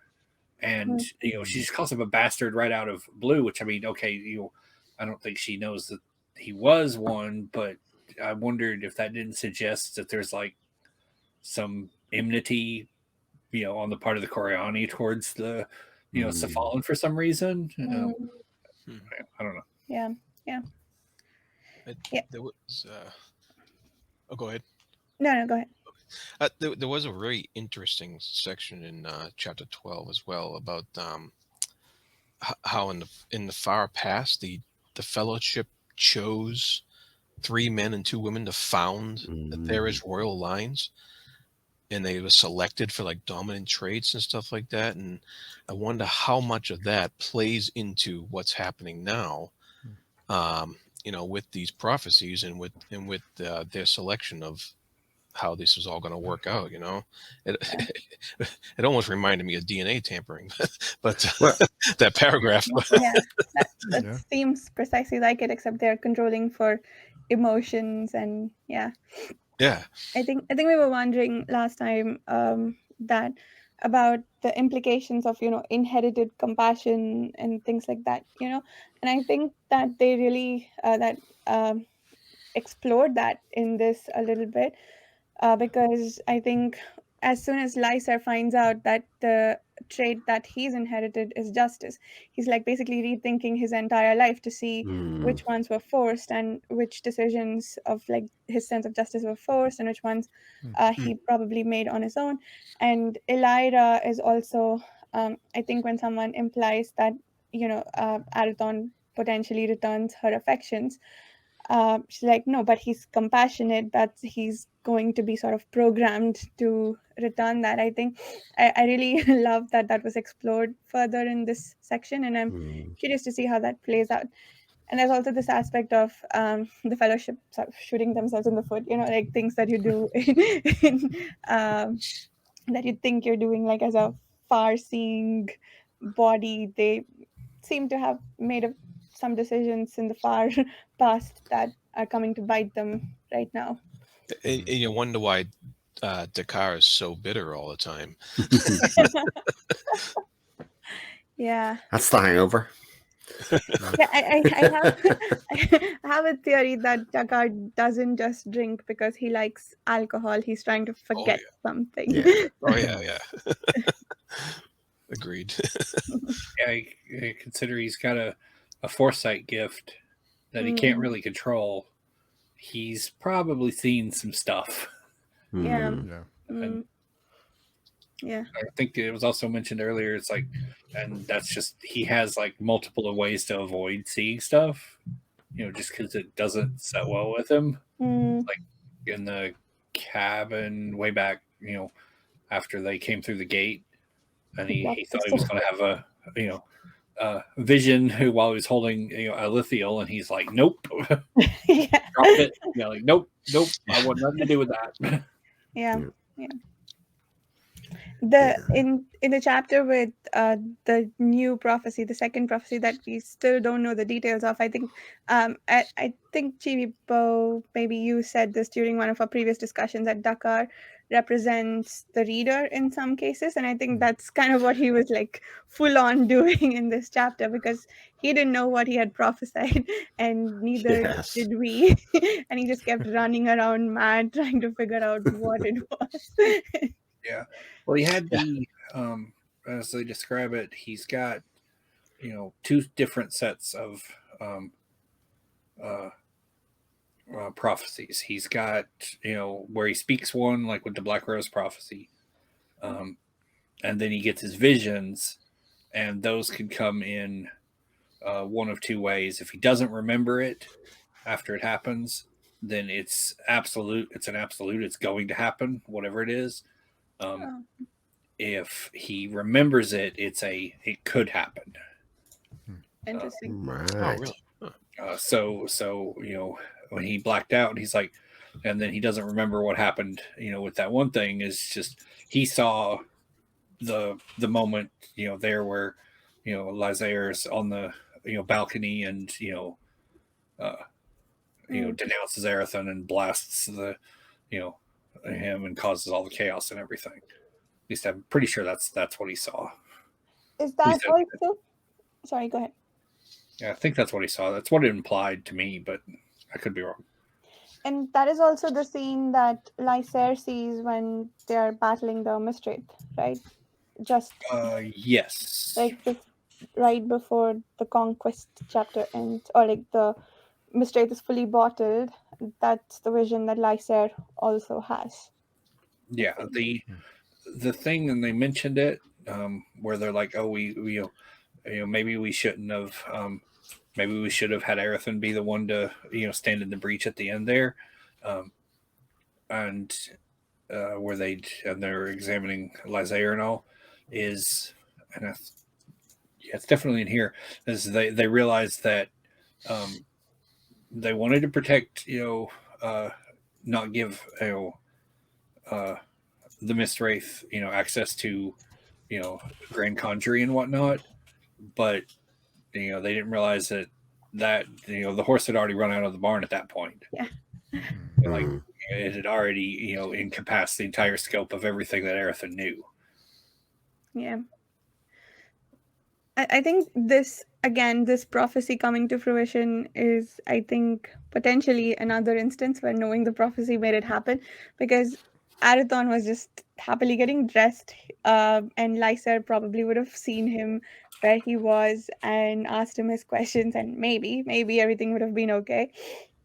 And, she just calls him a bastard right out of blue, which, I mean, okay, I don't think she knows that he was one, but I wondered if that didn't suggest that there's like some enmity, on the part of the Coriani towards the, Cephalan for some reason. I don't know. Yeah. There was. Oh, go ahead. No, go ahead. There was a very interesting section in chapter 12 as well about how in the far past the Fellowship chose 3 men and 2 women to found the Theris royal lines, and they were selected for like dominant traits and stuff like that. And I wonder how much of that plays into what's happening now, with these prophecies and with their selection of how this is all going to work out. It almost reminded me of DNA tampering, but that paragraph. That seems precisely like it, except they're controlling for emotions and I think we were wondering last time that about the implications of inherited compassion and things like that, and I think that they really explored that in this a little bit, because I think as soon as Lysair finds out that the trait that he's inherited is justice, he's like basically rethinking his entire life to see which ones were forced and which decisions of like his sense of justice were forced and which ones he probably made on his own. And Elira is also, I think when someone implies that Arathon potentially returns her affections, she's like, no, but he's compassionate, that he's going to be sort of programmed to return that. I think I really love that was explored further in this section, and I'm curious to see how that plays out. And there's also this aspect of the Fellowship sort of shooting themselves in the foot, like things that you do that you think you're doing like as a far-seeing body. They seem to have made some decisions in the far past that are coming to bite them right now. And you wonder why Dakar is so bitter all the time. Yeah, that's the hangover. I have a theory that Dakar doesn't just drink because he likes alcohol. He's trying to forget something. Yeah. Agreed. I consider he's got a foresight gift that he can't really control. He's probably seen some stuff. Yeah. I think it was also mentioned earlier, it's like, and that's just, he has like multiple ways to avoid seeing stuff, just because it doesn't set well with him. Like in the cabin way back, after they came through the gate, and he thought he Blockbuster. was going to have a vision while he was holding a lithial, and he's like, nope, Yeah. dropped it. Like nope, I want nothing to do with that. Yeah. In the chapter with the new prophecy, the second prophecy that we still don't know the details of, I think I think Chibibo, maybe you said this during one of our previous discussions, that Dakar represents the reader in some cases, and I think that's kind of what he was like full on doing in this chapter, because he didn't know what he had prophesied, and neither did we, and he just kept running around mad trying to figure out what it was. Yeah. Well, he had the as they describe it, he's got two different sets of prophecies. He's got where he speaks one, like with the Black Rose prophecy, and then he gets his visions, and those can come in one of two ways. If he doesn't remember it after it happens, then it's absolute. It's an absolute. It's going to happen, whatever it is. If he remembers it, it could happen. Interesting. Right. Oh, really? So when he blacked out, he's like, and then he doesn't remember what happened. With that one thing, is just he saw the moment there where Lysair's on the balcony and denounces Aerithon and blasts the him and causes all the chaos and everything. At least I'm pretty sure that's what he saw. Is that also? Sorry, go ahead. Yeah, I think that's what he saw. That's what it implied to me, but I could be wrong. And that is also the scene that Lysair sees when they are battling the Mistwraith, right? Just yes, like just right before the conquest chapter ends, or like the Mistwraith is fully bottled. That's the vision that Lysair also has. Yeah, the thing, and they mentioned it where they're like, oh, we maybe we shouldn't have. Maybe we should have had Aerithon be the one to stand in the breach at the end there, and where they're examining Lysair and all is, and it's definitely in here, is they realized that they wanted to protect not give the Mistwraith access to Grand Conjury and whatnot, but they didn't realize that the horse had already run out of the barn at that point. Yeah. Like it had already encompassed the entire scope of everything that Aerithon knew. Yeah. I think this prophecy coming to fruition is, I think, potentially another instance where knowing the prophecy made it happen, because Aerithon was just happily getting dressed, and Lysair probably would have seen him where he was and asked him his questions, and maybe everything would have been okay.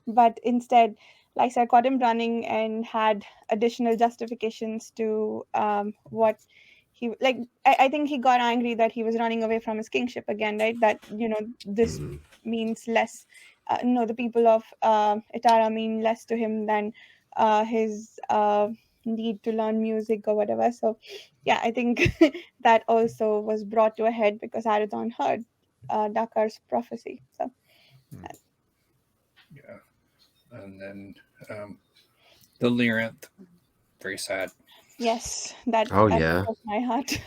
But instead, Lysair caught him running and had additional justifications to what he like. I think he got angry that he was running away from his kingship again, right? That this means less. The people of Itara mean less to him than his need to learn music or whatever. So yeah, I think that also was brought to a head because Aerithon heard Dakar's prophecy. So yeah, and then the Lyranth, very sad. yes, that yeah, broke my heart.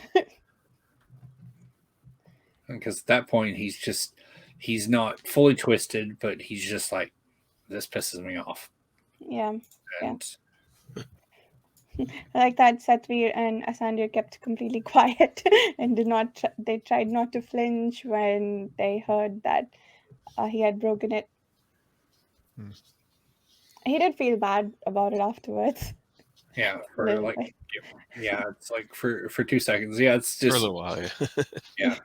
Because at that point he's not fully twisted, but he's just like, this pisses me off. Yeah. And like that, Satvir and Asandir kept completely quiet and they tried not to flinch when they heard that he had broken it. He did feel bad about it afterwards. yeah, for like bit. Yeah, it's like for 2 seconds. Yeah, it's just for a little while. Yeah.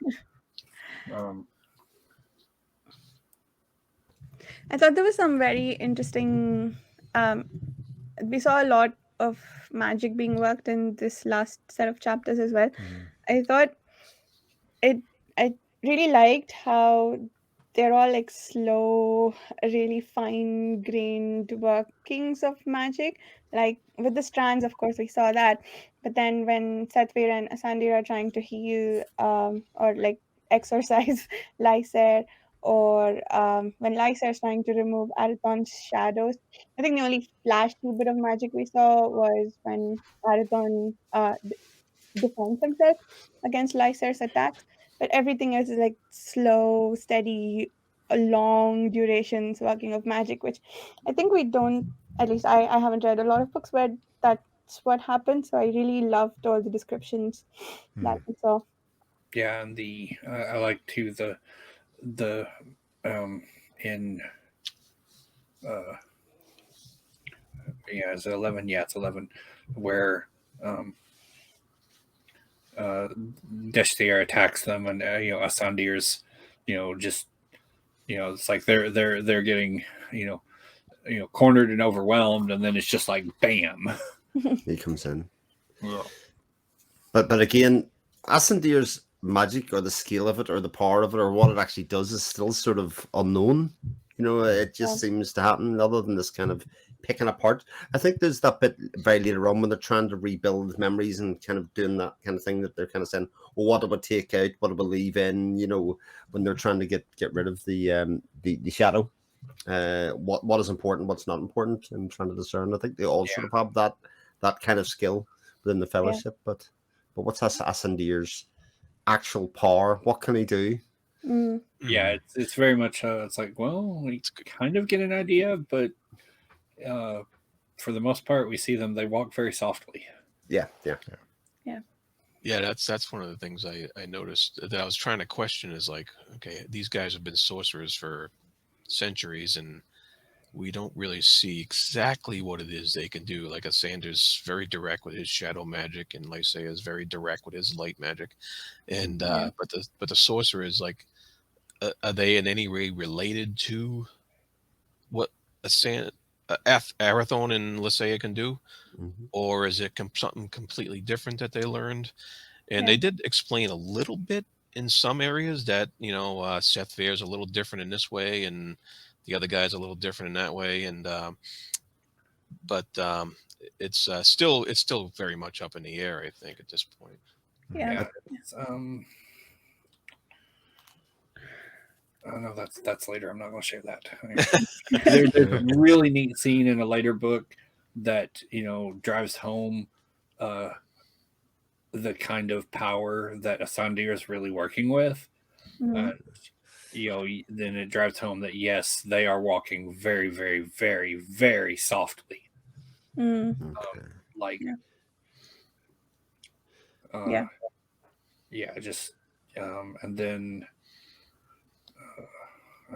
I thought there was some very interesting. We saw a lot of magic being worked in this last set of chapters as well. I thought I really liked how they're all like slow, really fine-grained workings of magic. Like with the strands, of course, we saw that. But then when Satvir and Asandir are trying to heal or like exorcise Lysair, or when Lysair is trying to remove Arathon's shadows, I think the only flashy bit of magic we saw was when Arathon defends himself against Lysair's attacks. But everything else is like slow, steady, long durations working of magic, which I think we don't, at least I haven't read a lot of books where that's what happened. So I really loved all the descriptions that we saw. Yeah, and I like too the in yeah, it's 11. Yeah, it's 11, where Deshtier attacks them, and Asandir's, just it's like they're getting cornered and overwhelmed, and then it's just like bam. He comes in. Yeah. But again, Asandir's magic or the scale of it or the power of it or what it actually does is still sort of unknown. It just seems to happen other than this kind of picking apart. I think there's that bit very later on when they're trying to rebuild memories and kind of doing that kind of thing that they're kind of saying, well, what it would take out, what it would leave in, when they're trying to get rid of the shadow. What is important, what's not important, and trying to discern. I think they all sort of have that kind of skill within the fellowship, but what's Asandir's actual power? What can he do? Yeah, it's very much it's like, well, we kind of get an idea, but for the most part we see they walk very softly. Yeah. That's one of the things I noticed that I was trying to question is like, okay, these guys have been sorcerers for centuries and we don't really see exactly what it is they can do. Like Asandir's very direct with his shadow magic, and Lysaia is very direct with his light magic. And but the sorcerer is like, are they in any way related to what Arathon and Lysaia can do, or is it something completely different that they learned? And they did explain a little bit in some areas that Seth Veer's a little different in this way, and the other guy's a little different in that way, and but it's still very much up in the air, I think, at this point. Yeah. Oh no, that's later. I'm not going to share that. There's a really neat scene in a later book that drives home the kind of power that Asandir is really working with. Then it drives home that yes, they are walking very, very, very, very softly. And then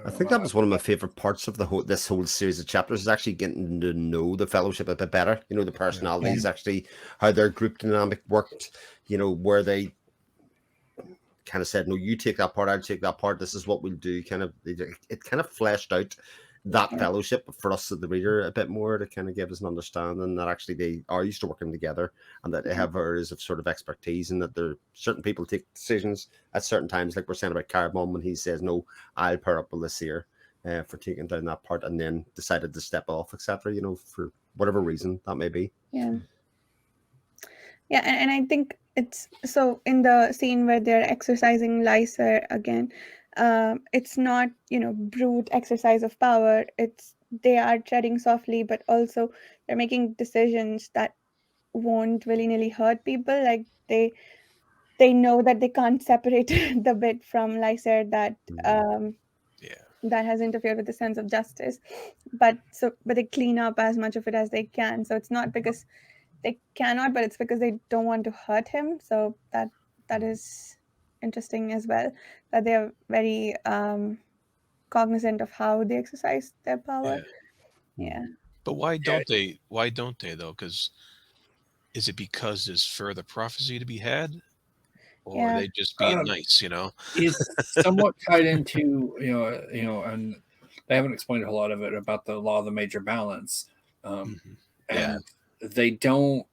I think that was one of my favorite parts of this whole series of chapters, is actually getting to know the fellowship a bit better. The personalities, actually how their group dynamic worked, where they kind of said, no, you take that part, I'll take that part, this is what we'll do. It kind of fleshed out that fellowship for us as the reader a bit more, to kind of give us an understanding that actually they are used to working together, and that they have areas of sort of expertise, and that there certain people take decisions at certain times, like we're saying about Carbon when he says, no, I'll pair up with this here for taking down that part, and then decided to step off, etc., for whatever reason that may be. And I think it's so in the scene where they're exercising Lysair again, it's not brute exercise of power. They are treading softly, but also they're making decisions that won't willy-nilly hurt people. Like they know that they can't separate the bit from Lysair that that has interfered with the sense of justice, but they clean up as much of it as they can. So it's not because they cannot, but it's because they don't want to hurt him. So that is interesting as well, that they are very cognizant of how they exercise their power. But why don't they though? Because is it because there's further prophecy to be had, or are they just being nice? It's somewhat tied into and they haven't explained a lot of it about the law of the major balance. And they don't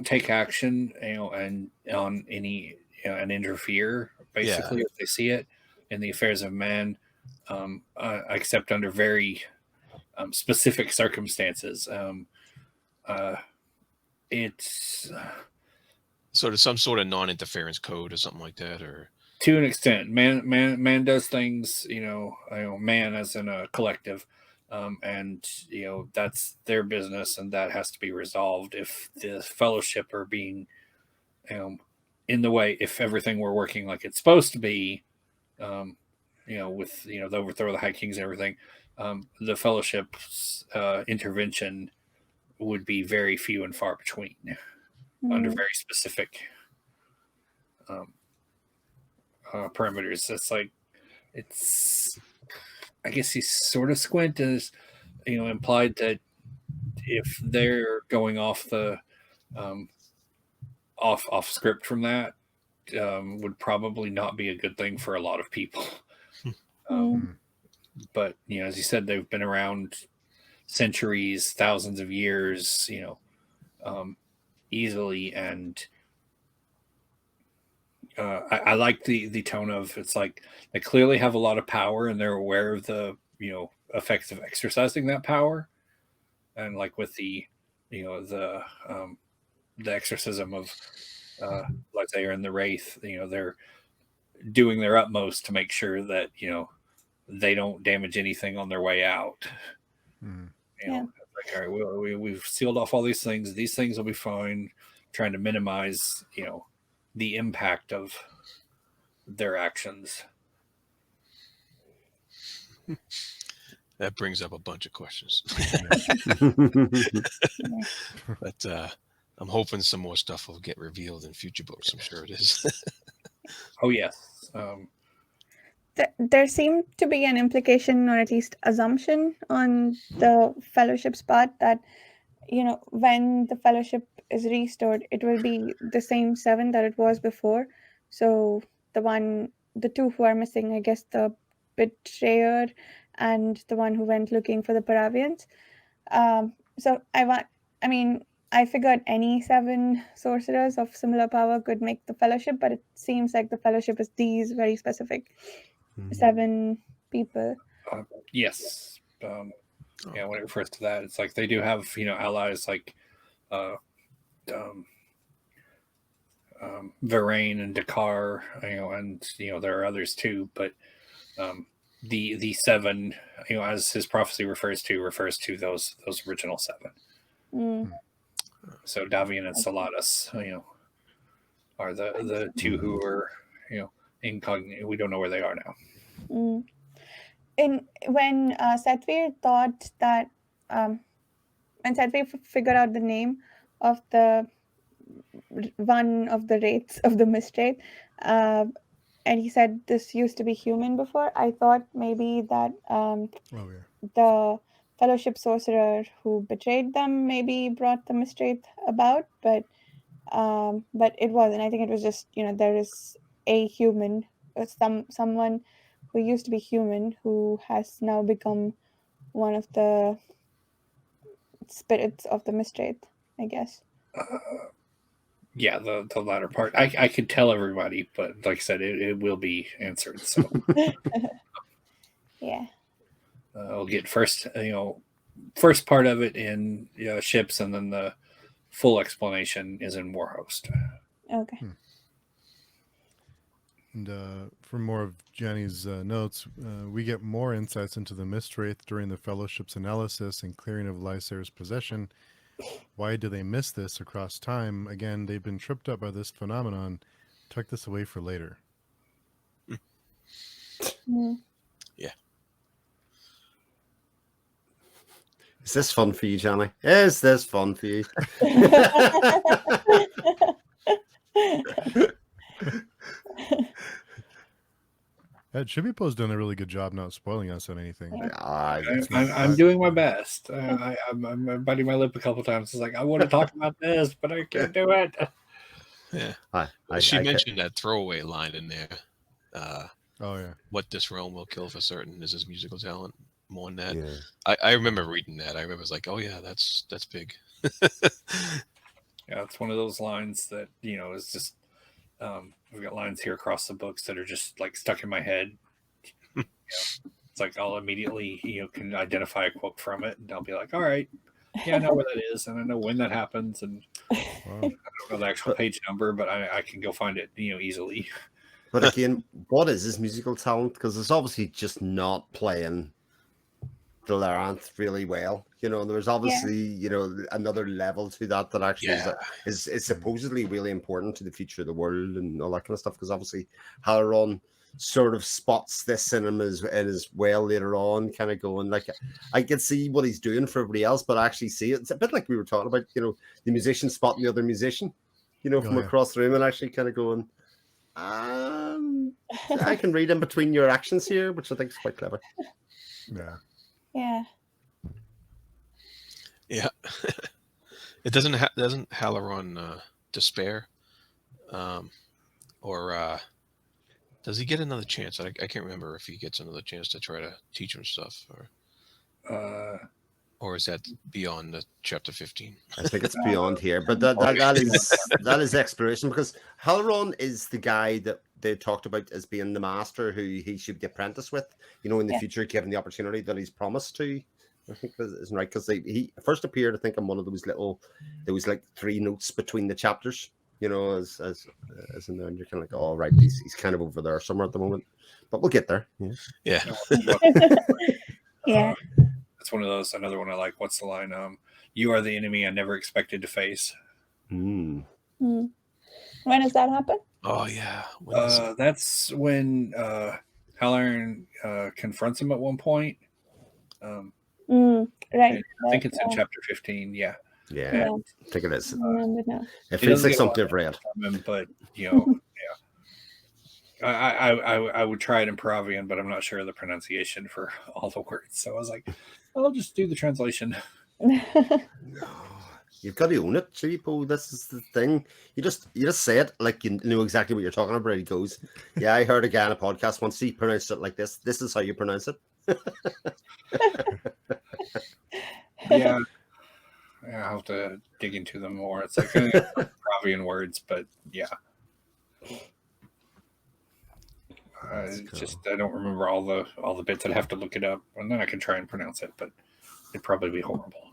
take action and on any and interfere basically, as they see it in the affairs of man, except under very specific circumstances. It's sort of some sort of non-interference code or something like that, or to an extent, man does things, man as in a collective, and that's their business, and that has to be resolved. If the fellowship are being, in the way, if everything were working like it's supposed to be, with the overthrow of the High Kings and everything, the fellowship's intervention would be very few and far between, under very specific parameters. I guess he's sort of squint as implied that if they're going off the off script from that, would probably not be a good thing for a lot of people. But as you said, they've been around centuries, thousands of years, easily, and I like the tone of, it's like they clearly have a lot of power and they're aware of the effects of exercising that power, and like with the exorcism of Lysair and the Wraith, they're doing their utmost to make sure that they don't damage anything on their way out. Like, all right, we've sealed off all these things. These things will be fine. Trying to minimize the impact of their actions. That brings up a bunch of questions. But I'm hoping some more stuff will get revealed in future books. I'm sure it is. Oh, yes. There seemed to be an implication, or at least assumption, on the fellowship's part that, when the fellowship is restored, it will be the same 7 that it was before. So the 2 who are missing, I guess the betrayer and the one who went looking for the Paravians. So I figured any 7 sorcerers of similar power could make the fellowship, but it seems like the fellowship is these very specific 7 people. Yes. When it refers to that, it's like they do have allies like Varane and Dakar, and there are others too, but the 7, as his prophecy refers to those original 7. So Davian and Salatus, are the 2 who are incognito. We don't know where they are now. When Satvir thought that when Satvir figured out the name of the one of the wraiths of the Mistwraith, and he said this used to be human before, I thought maybe that the fellowship sorcerer who betrayed them maybe brought the Mistwraith about, but it wasn't. I think it was just there is a human, someone who used to be human who has now become one of the spirits of the Mistwraith, I guess. Yeah, the latter part. I could tell everybody, but like I said, it will be answered. So yeah, we'll get first part of it in ships, and then the full explanation is in Warhost. Okay. And for more of Janny's notes, we get more insights into the Mistwraith during the Fellowship's analysis and clearing of Lysair's possession. Why do they miss this across time? Again, they've been tripped up by this phenomenon. Tuck this away for later. Yeah. Is this fun for you, Johnny? Is this fun for you? Chibipo's done a really good job not spoiling us on anything. I'm doing my best. I'm biting my lip a couple times. It's like, I want to talk about this, but I can't do it. Yeah. She mentioned that throwaway line in there. Oh yeah. What this realm will kill for certain is his musical talent. More than that. Yeah. I remember reading that. I remember it was like, oh yeah, that's big. Yeah, it's one of those lines that is just I've got lines here across the books that are just like stuck in my head. It's like I'll immediately, can identify a quote from it, and I'll be like, all right, yeah, I know where that is, and I know when that happens, and Wow. I don't know the actual page number, but I can go find it, easily. But again, what is his musical talent? Because it's obviously just not playing the Labyrinth really well. There's obviously, another level to that actually is supposedly really important to the future of the world and all that kind of stuff. Because obviously Halloran sort of spots this in him as well later on, kind of going like, I can see what he's doing for everybody else, but I actually see it. It's a bit like we were talking about, the musician spotting the other musician, from across the room, and actually kind of going, I can read in between your actions here, which I think is quite clever. Yeah. It doesn't Halloran despair, or does he get another chance? I can't remember if he gets another chance to try to teach him stuff, or is that beyond the chapter 15? I think it's beyond here, but that is exploration, because Halloran is the guy that they talked about as being the master who he should be apprenticed with, in the future, given the opportunity that he's promised to. I think that isn't right, because he first appeared, I think, on one of those little, there was like 3 notes between the chapters, as in there, and you're kind of like, oh, right, he's kind of over there somewhere at the moment, but we'll get there. Yeah. Yeah. It's one of those. Another one I like. What's the line? You are the enemy I never expected to face. When does that happen? Oh yeah. That's when Halloran confronts him at one point. Right. I think it's in chapter 15. Yeah. I think it is. It He feels doesn't like get a lot something I've read. from him, but I would try it in Peruvian, but I'm not sure of the pronunciation for all the words. So I was like, I'll just do the translation. You've got to own it, Chipo. This is the thing. You just say it like you know exactly what you're talking about. He goes, yeah, I heard a guy on a podcast once. He pronounced it like this. This is how you pronounce it. Yeah. I'll have to dig into them more. It's like Peruvian words, but yeah. Just I don't remember all the bits. I'd have to look it up, and then I can try and pronounce it, but it'd probably be horrible.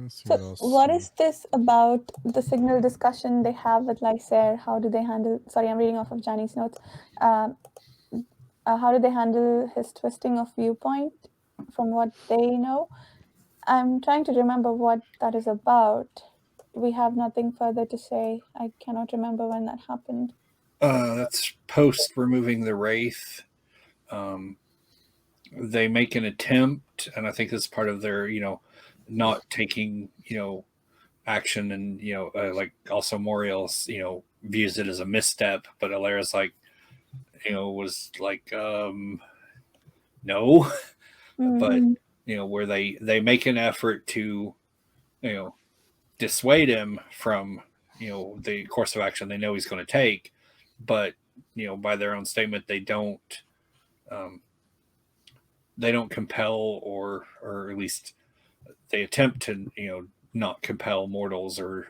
So what is this about the signal discussion they have with Lysair? How do they handle... Sorry, I'm reading off of Janny's notes. How do they handle his twisting of viewpoint from what they know? I'm trying to remember what that is about. We have nothing further to say. I cannot remember when that happened. That's post removing the Wraith. They make an attempt, and I think this is part of their, not taking, action, and, like also Moriel's, views it as a misstep, but Alera's like, was like, no, but, where they make an effort to, dissuade him from, the course of action they know he's going to take, but, by their own statement, they don't compel or at least they attempt to, not compel mortals or,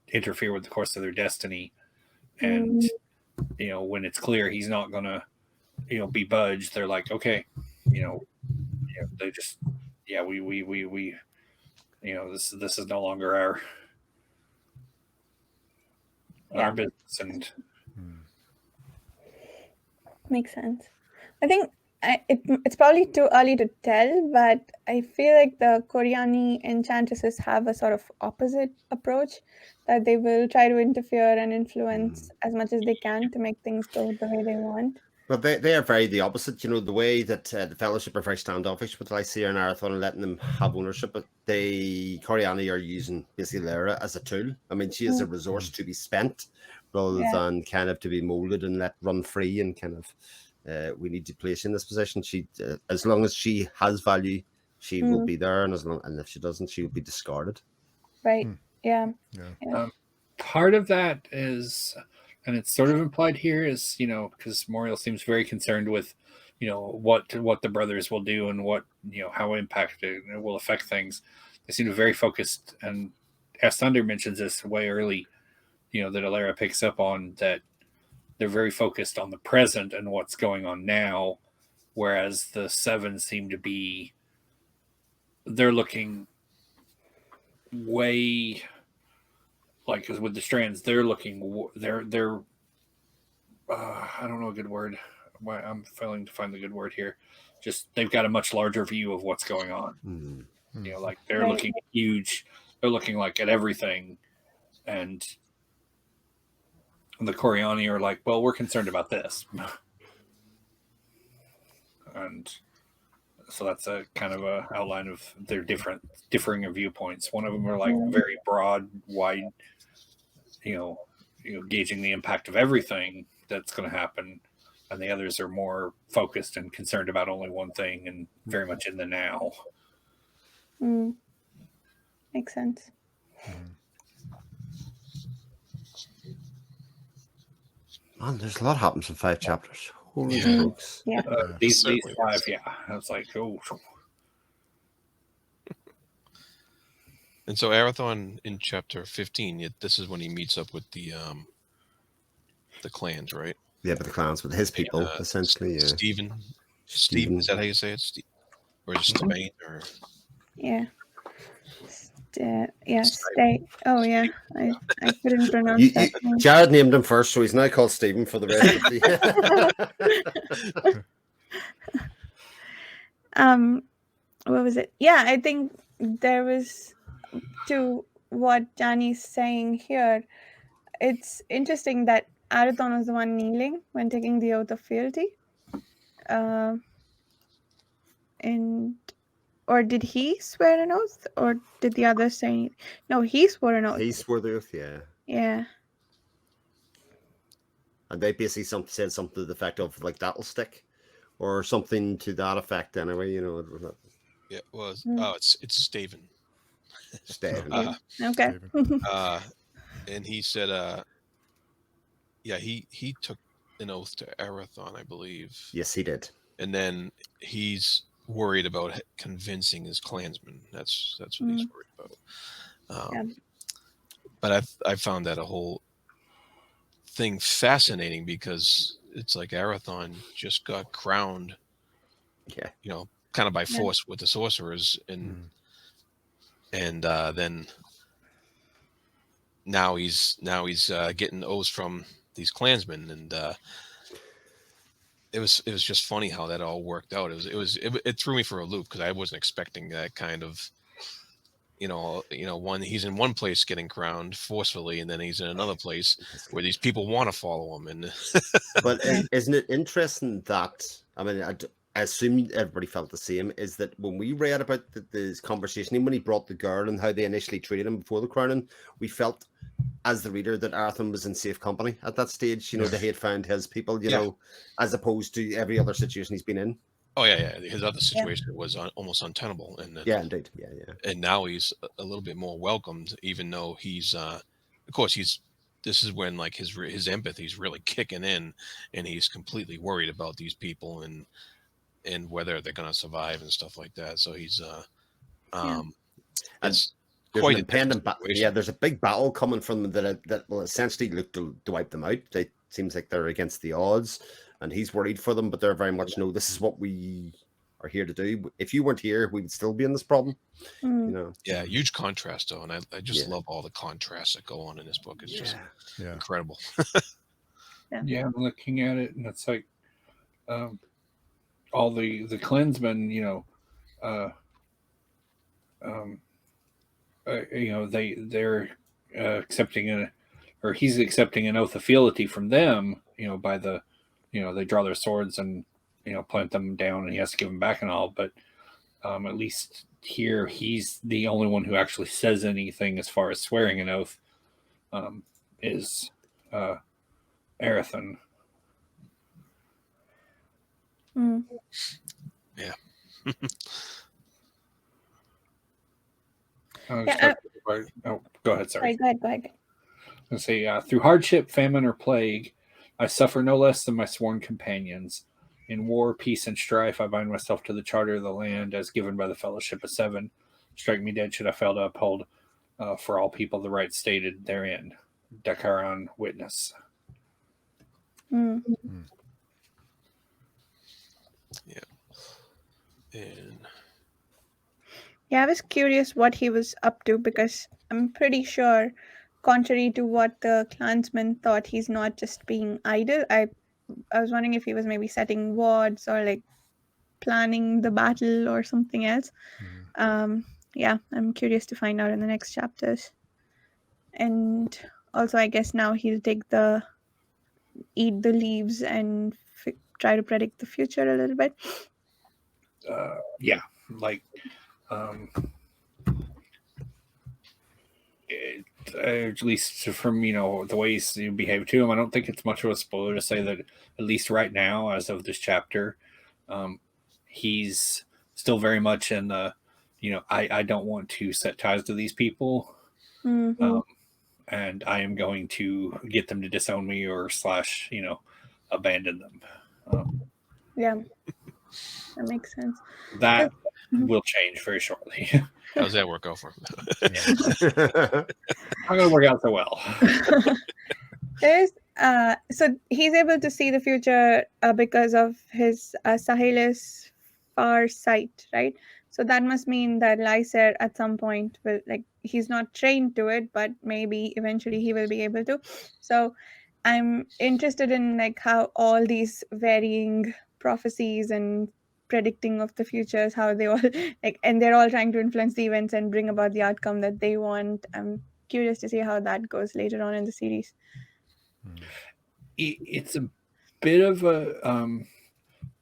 interfere with the course of their destiny. And, when it's clear he's not going to, be budged, they're like, okay, they just, we this is no longer our business. And makes sense. I think it's probably too early to tell, but I feel like the Koreani enchantresses have a sort of opposite approach, that they will try to interfere and influence as much as they can to make things go the way they want. But they are very the opposite. The way that the Fellowship are very standoffish with Lysair and Arathon and letting them have ownership, but the Koreani are using basically Lyra as a tool. I mean, she is a resource to be spent rather than kind of to be molded and let run free and kind of we need to place in this position. She, as long as she has value, she will be there, and and if she doesn't, she will be discarded. Right. Yeah. Part of that is, and it's sort of implied here, is because Moriel seems very concerned with what the brothers will do and what how impacted it will affect things. They seem to be very focused and as Thunder mentions this way early, that Alara picks up on, that they're very focused on the present and what's going on now, whereas the Seven seem to be, they're looking way, like with the strands, they're looking, they're I don't know a good word. I'm failing to find the good word here. Just they've got a much larger view of what's going on. Mm-hmm. Like they're looking huge. They're looking like at everything, and the Coriani are like, well, we're concerned about this, and so that's a kind of a outline of their differing of viewpoints. One of them are like very broad, wide, gauging the impact of everything that's going to happen, and the others are more focused and concerned about only one thing and very much in the now. Makes sense. Man, there's a lot happens in 5 chapters. Holy Yeah. smokes. Yeah. These Certainly. 5, yeah. I was like, oh. And so Arathon in chapter 15, this is when he meets up with the clans, right? Yeah, but the clans with his people, essentially. Yeah. Stephen, is that how you say it? Or is it Stephen? Or Yeah. Stay. Oh, yeah. I couldn't pronounce that name. Jared named him first, so he's now called Stephen for the rest of the. What was it? Yeah, I think there was, to what Janny's saying here, it's interesting that Arathon was the one kneeling when taking the oath of fealty. Or did he swear an oath, or did the others say? No, he swore an oath. He swore the oath, yeah. Yeah. And they basically said something to the effect of like that'll stick, or something to that effect. Anyway, yeah, it was. Oh, it's Stephen. Stephen. Okay. And he said, he took an oath to Arathon, I believe. Yes, he did. And then he's worried about convincing his clansmen. That's what he's worried about. But I found that a whole thing fascinating, because it's like Arathon just got crowned, kind of by force with the sorcerers, and then now he's getting oaths from these clansmen, and it was just funny how that all worked out. It threw me for a loop, because I wasn't expecting that kind of, he's in one place getting crowned forcefully, and then he's in another place where these people want to follow him. And but isn't it interesting that, I mean, I assume everybody felt the same, is that when we read about this conversation, even when he brought the girl and how they initially treated him before the crowning, we felt as the reader that Arathon was in safe company at that stage. That he had found his people, as opposed to every other situation he's been in. Oh yeah. His other situation was almost untenable, and indeed, yeah. And now he's a little bit more welcomed, even though he's, of course, this is when like his empathy's really kicking in, and he's completely worried about these people and whether they're going to survive and stuff like that. So he's, it's quite impending there's a big battle coming from them that will essentially look to wipe them out. It seems like they're against the odds, and he's worried for them, but they're very much no, this is what we are here to do. If you weren't here, we would still be in this problem. Yeah, huge contrast though, and I just love all the contrasts that go on in this book. It's just incredible. Yeah, I'm looking at it, and it's like all the clansmen, they're accepting he's accepting an oath of fealty from them, by the, they draw their swords and, plant them down, and he has to give them back and all. But at least here, he's the only one who actually says anything as far as swearing an oath, is Arathon. Yeah. Go ahead. Sorry. Go ahead. I say, through hardship, famine, or plague, I suffer no less than my sworn companions. In war, peace, and strife, I bind myself to the charter of the land as given by the Fellowship of Seven. Strike me dead should I fail to uphold. for all people the rights stated therein. Dakaran witness. Mm. And Yeah, I was curious what he was up to because I'm pretty sure, contrary to what the clansmen thought, he's not just being idle. I was wondering if he was maybe setting wards or like planning the battle or something else. Yeah, I'm curious to find out in the next chapters. And also, I guess now he'll eat the leaves and try to predict the future a little bit. Yeah, like at least from the ways you behave to him, I don't think it's much of a spoiler to say that at least right now, as of this chapter, he's still very much in the I don't want to set ties to these people, and I am going to get them to disown me or / abandon them. Yeah, that makes sense. That will change very shortly. how does that work out for him? Not going to work out so well. There's so he's able to see the future because of his Sahelis far sight, right? So that must mean that Lyser at some point will, like, he's not trained to it, but maybe eventually he will be able to. So I'm interested in like how all these varying prophecies and predicting of the futures, how they all like, and they're all trying to influence the events and bring about the outcome that they want. I'm curious to see how that goes later on in the series. It's a bit of a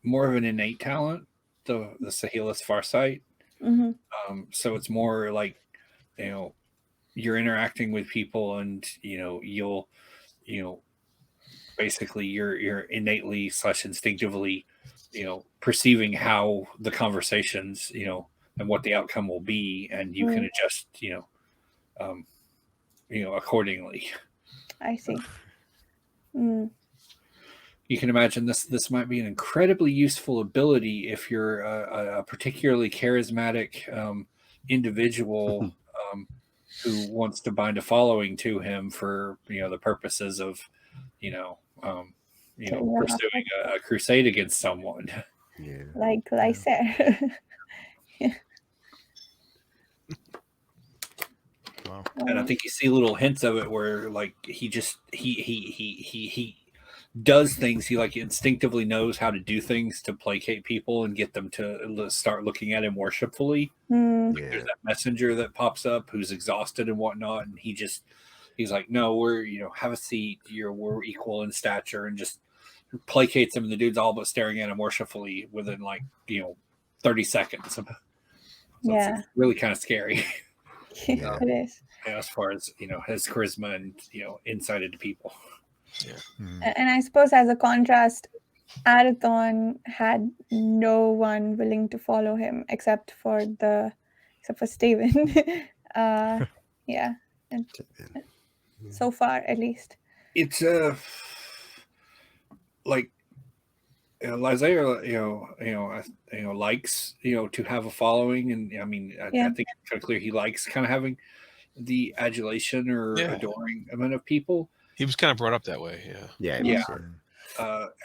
more of an innate talent, the Sahelis Farsight. So it's more like you're interacting with people, and you'll basically you're innately / instinctively perceiving how the conversations and what the outcome will be, and you can adjust accordingly. I see. You can imagine this might be an incredibly useful ability if you're a particularly charismatic individual who wants to bind a following to him for the purposes of pursuing a crusade against someone. Yeah. Like Lyser. Wow. And I think you see little hints of it where like he does things. He like instinctively knows how to do things to placate people and get them to start looking at him worshipfully. Like there's that messenger that pops up who's exhausted and whatnot, and he's like, no, we're have a seat. We're equal in stature, and just placates him. And the dude's all but staring at him worshipfully within 30 seconds. So it's really kind of scary. It is. As far as his charisma and insight into people. And I suppose as a contrast, Arathon had no one willing to follow him except for Steven. Yeah, and so far at least. It's like Lysair, likes to have a following, and I mean, I think it's kind of clear he likes kind of having the adulation or adoring amount of people. He was kind of brought up that way. Yeah.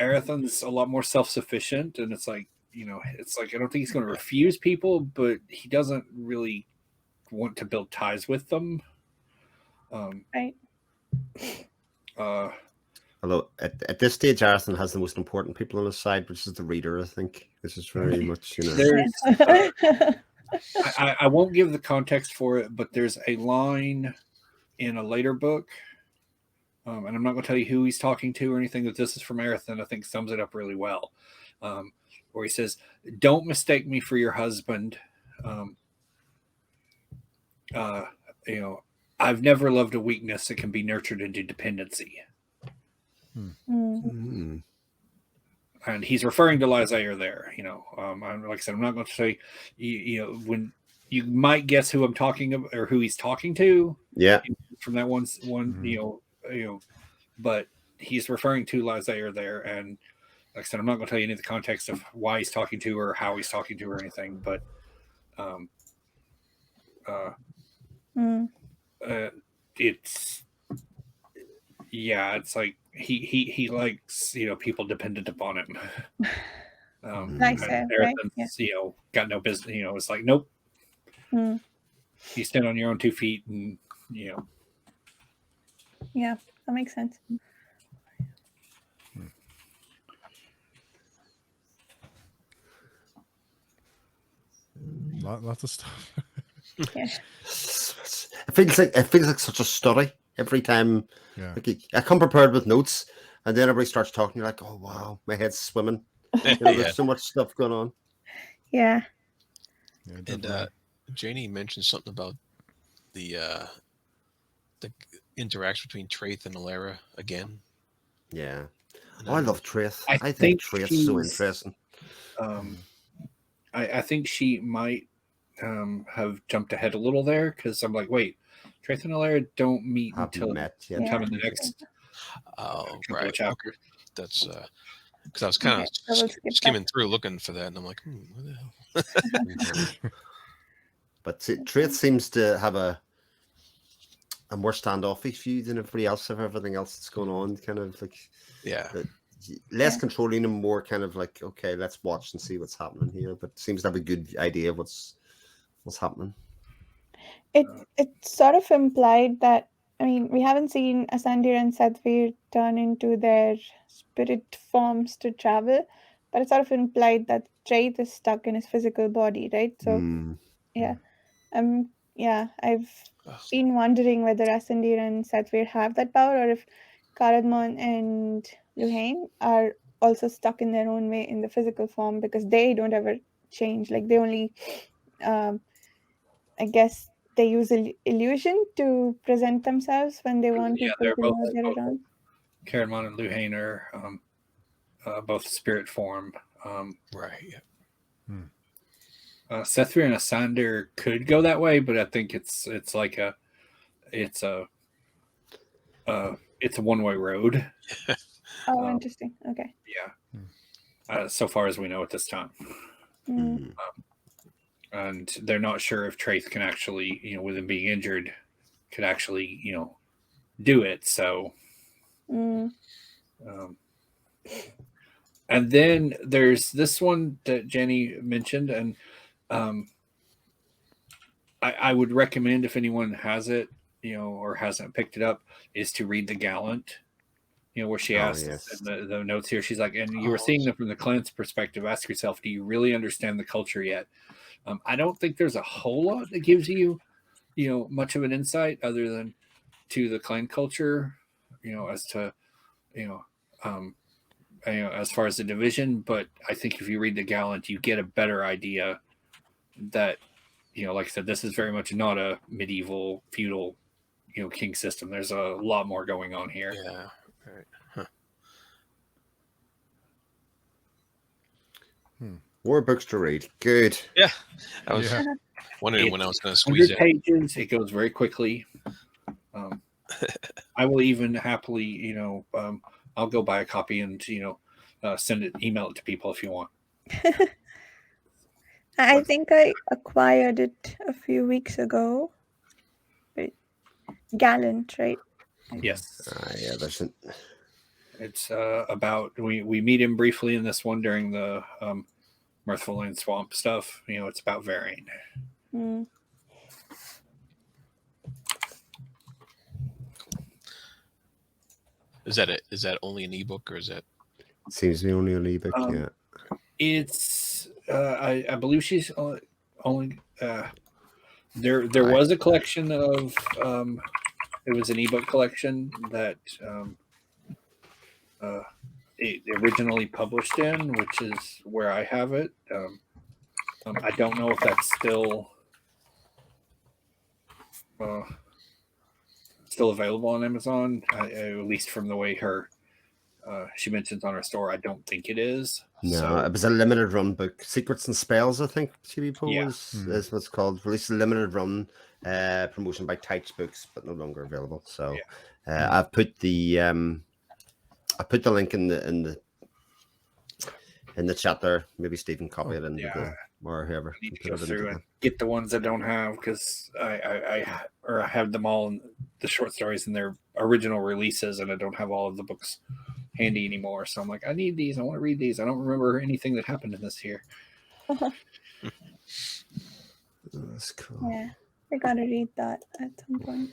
Arathon's a lot more self-sufficient, and it's like it's like I don't think he's going to refuse people, but he doesn't really want to build ties with them. Right. Although at this stage, Arathon has the most important people on his side, which is the reader. I think this is very much There's, I won't give the context for it, but there's a line in a later book, and I'm not going to tell you who he's talking to or anything. That this is from Arathon, I think sums it up really well. Where he says, "Don't mistake me for your husband. I've never loved a weakness that can be nurtured into dependency." And he's referring to Lysair there. Like I said, I'm not going to say, when you might guess who I'm talking about or who he's talking to. Yeah. From that one, but he's referring to Lysair there. And like I said, I'm not going to tell you any of the context of why he's talking to her or how he's talking to her or anything, but it's it's like he likes people dependent upon him. Nice, and right? Erethin's, got no business. It's like, nope. Mm. You stand on your own 2 feet, and Yeah, that makes sense. Lots of stuff. Yeah. It feels like such a study every time. Yeah. Like I come prepared with notes, and then everybody starts talking. You're like, oh wow, my head's swimming. There's so much stuff going on. Yeah. And Janny mentioned something about the interaction between Traith and Alara again. Yeah. Oh, I love Traith. I think Traith's so interesting. I think she might have jumped ahead a little there, because I'm like, wait, Traith and Alara don't meet until sometime in the next. Oh, right. Chapter. Okay. That's because I was kind of skimming through looking for that, and I'm like, what the hell? But Traith seems to have a more standoffish view than everybody else of everything else that's going on. Kind of like, less controlling and more kind of like, okay, let's watch and see what's happening here. But seems to have a good idea of what's happening. It's sort of implied that, I mean, we haven't seen Asandir and Satvir turn into their spirit forms to travel, but it's sort of implied that Traith is stuck in his physical body, right? So, I've been wondering whether Asandir and Satvir have that power, or if Karadmon and Luhain are also stuck in their own way in the physical form, because they don't ever change. Like, they only, I guess, they use illusion to present themselves when they want people to know they're around. Karadmon and Luhain are both spirit form. Right. Yeah. Sathvir and Asandir could go that way, but I think it's like it's a one-way road. Oh, interesting. Okay. Yeah. So far as we know at this time. And they're not sure if Traith can actually, with him being injured, could actually, do it. So, and then there's this one that Janny mentioned, and I would recommend, if anyone has it, or hasn't picked it up, is to read The Gallant. Where she asks in the notes here, she's like, and you were seeing them from the client's perspective. Ask yourself, do you really understand the culture yet? I don't think there's a whole lot that gives you, much of an insight other than to the clan culture, as to, as far as the division. But I think if you read The Gallant, you get a better idea that, like I said, this is very much not a medieval feudal, king system. There's a lot more going on here. Yeah. Right. Huh. More books to read. Good. Yeah. I was wondering when I was going to squeeze it. Pages. It goes very quickly. I will even happily, I'll go buy a copy and, email it to people if you want. I think I acquired it a few weeks ago. Gallant, right? Yes. There's It's about we meet him briefly in this one during the Mirthful Lane Swamp stuff. It's about Varian. Is that only an ebook, or is that? Seems to be only an ebook. Yeah. It's I believe she's only there was a collection of it was an ebook collection that it originally published in, which is where I have it. I don't know if that's still available on Amazon, at least from the way she mentions on her store. I don't think it is. No, it was a limited run book. Secrets and Spells, I think, is what's called. Released a limited run promotion by Tights Books, but no longer available. So I've put the link in the chat there. Maybe Stephen copy it into or whoever. I need to Put go it into through the- and get the ones I don't have because I have them all in the short stories in their original releases, and I don't have all of the books handy anymore. So I'm like, I need these. I want to read these. I don't remember anything that happened in this here. That's cool. Yeah, I gotta read that at some point.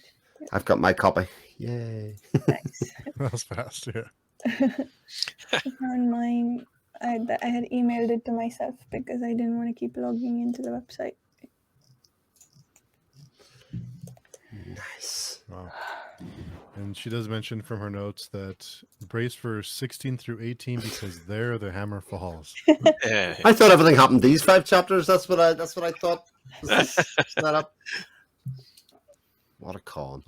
I've got my copy. Yay. Nice. That was fast. Yeah. I found mine. I had emailed it to myself because I didn't want to keep logging into the website. Nice. Wow. And she does mention from her notes that brace for 16 through 18 because there the hammer falls. Yeah. I thought everything happened these 5 chapters. That's what I thought. Was set up. What a con.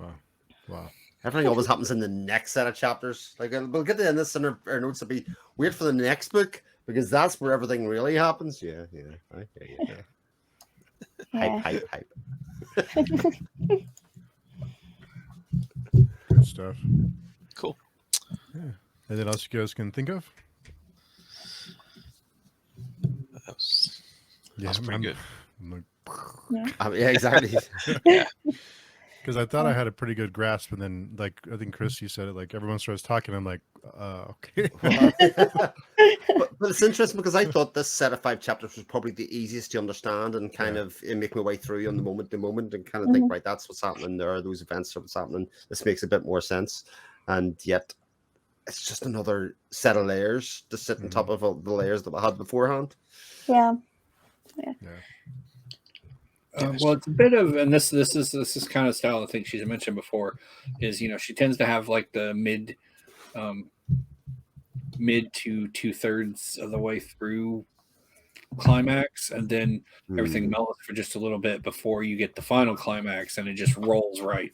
Wow. Everything always happens in the next set of chapters. Like we'll get to the end of this in our notes to be wait for the next book because that's where everything really happens. Yeah. Right. Yeah. Yeah. Hype. Good stuff. Cool. Yeah. Anything else you guys can think of? That was pretty good. I'm like, Yeah, exactly. because I thought I had a pretty good grasp, and then like I think Chris, you said it. Like everyone starts talking, I'm like, okay. but it's interesting because I thought this set of 5 chapters was probably the easiest to understand and kind of make my way through on the moment to moment and kind of think, right, that's what's happening there. Those events are what's happening. This makes a bit more sense. And yet it's just another set of layers to sit on top of all the layers that we had beforehand. Yeah. Well, it's a bit of, and this is kind of style I think she's mentioned before, is she tends to have like the mid to 2/3 of the way through climax, and then everything mellows for just a little bit before you get the final climax, and it just rolls right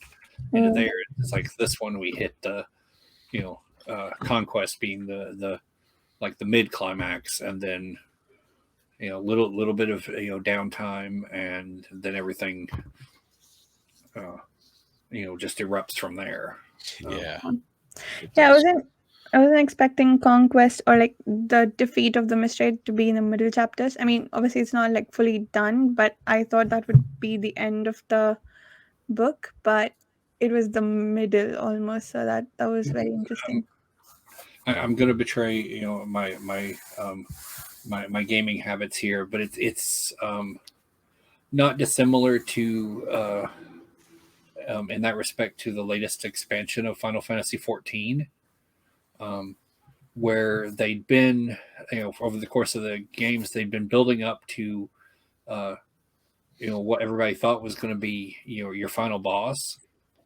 into there. It's like this one we hit the conquest being the like the mid climax, and then little bit of downtime, and then everything just erupts from there. Yeah, I wasn't expecting conquest or like the defeat of the Mistwraith to be in the middle chapters. I mean, obviously it's not like fully done, but I thought that would be the end of the book, but it was the middle almost, so that was very interesting. I'm going to betray my gaming habits here, but it's not dissimilar to in that respect to the latest expansion of Final Fantasy XIV, where they'd been over the course of the games they'd been building up to what everybody thought was going to be your final boss,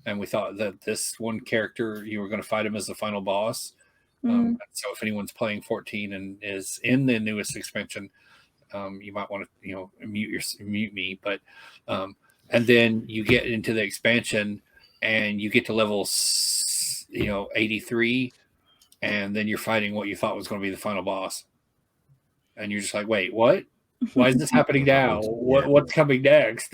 and we thought that this one character you were going to fight him as the final boss. So if anyone's playing 14 and is in the newest expansion, you might want to mute me, but and then you get into the expansion and you get to level 83, and then you're fighting what you thought was going to be the final boss, and you're just like, wait, what? Why is this happening now? What's coming next?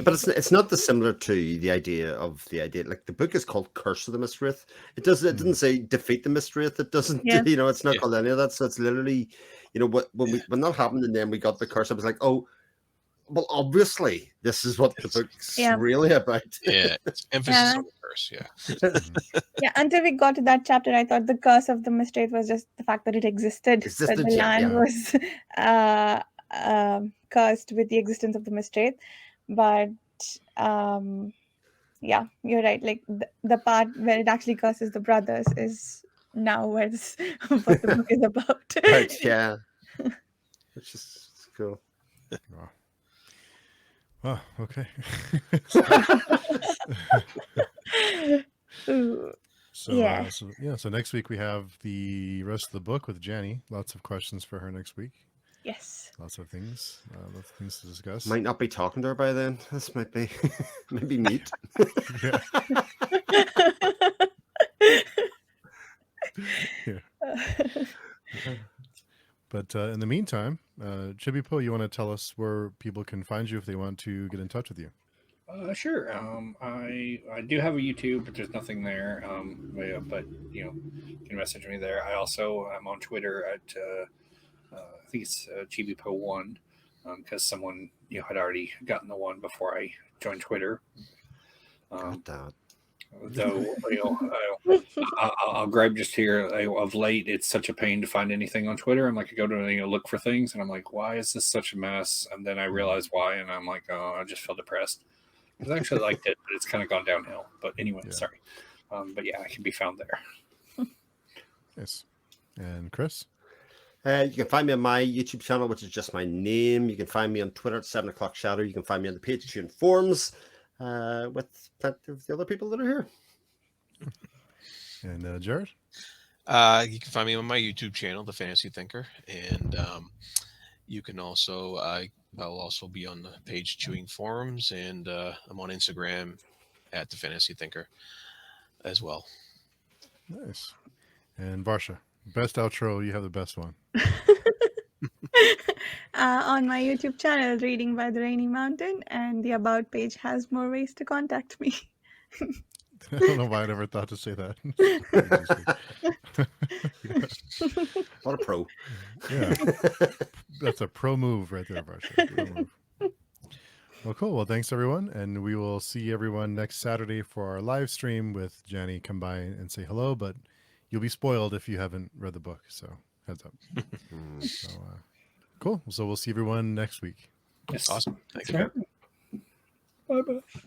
But it's not dissimilar to the idea like the book is called Curse of the Mistwraith. It didn't say defeat the Mistwraith. It doesn't it's not called any of that. So it's literally when that happened and then we got the curse, I was like, oh well, obviously this is what the book's really about. Yeah, it's emphasis on the curse. Yeah, until we got to that chapter, I thought the curse of the Mistwraith was just the fact that it existed that the land was cursed with the existence of the Mistwraith. But yeah, you're right. Like the part where it actually curses the brothers is now what the book is about. Right, yeah. Which is cool. Wow, okay. So next week we have the rest of the book with Janny. Lots of questions for her next week. Yes. Lots of things to discuss. Might not be talking to her by then. This might be maybe meet. Yeah. But in the meantime, Chibi Po, you want to tell us where people can find you if they want to get in touch with you? Sure. I do have a YouTube, but there's nothing there. But you can message me there. I'm on Twitter at I think it's GBPO 1, because someone had already gotten the one before I joined Twitter. God damn it. Though I'll grab just here. Of late, it's such a pain to find anything on Twitter. I'm like, I go to look for things, and I'm like, why is this such a mess? And then I realize why, and I'm like, oh, I just feel depressed because I actually liked it, but it's kind of gone downhill. But anyway, sorry. But yeah, I can be found there. Yes. And Chris? You can find me on my YouTube channel, which is just my name. You can find me on Twitter at 7 o'clock Shadow. You can find me on the Patreon forums with plenty of the other people that are here. And Jared? You can find me on my YouTube channel, The Fantasy Thinker, and you can also I'll also be on the Page Chewing forums, and I'm on Instagram at The Fantasy Thinker as well. Nice. And Varsha, best outro. You have the best one. On my YouTube channel, Reading by the Rainy Mountain, and the About page has more ways to contact me. I don't know why I never thought to say that. What a pro. Yeah. That's a pro move right there, Varsha. Pro move. Well, cool. Well, thanks, everyone. And we will see everyone next Saturday for our live stream with Janny. Come by and say hello, but you'll be spoiled if you haven't read the book. So heads up. So, cool. So we'll see everyone next week. Yes. Awesome. Thank you. Bye-bye.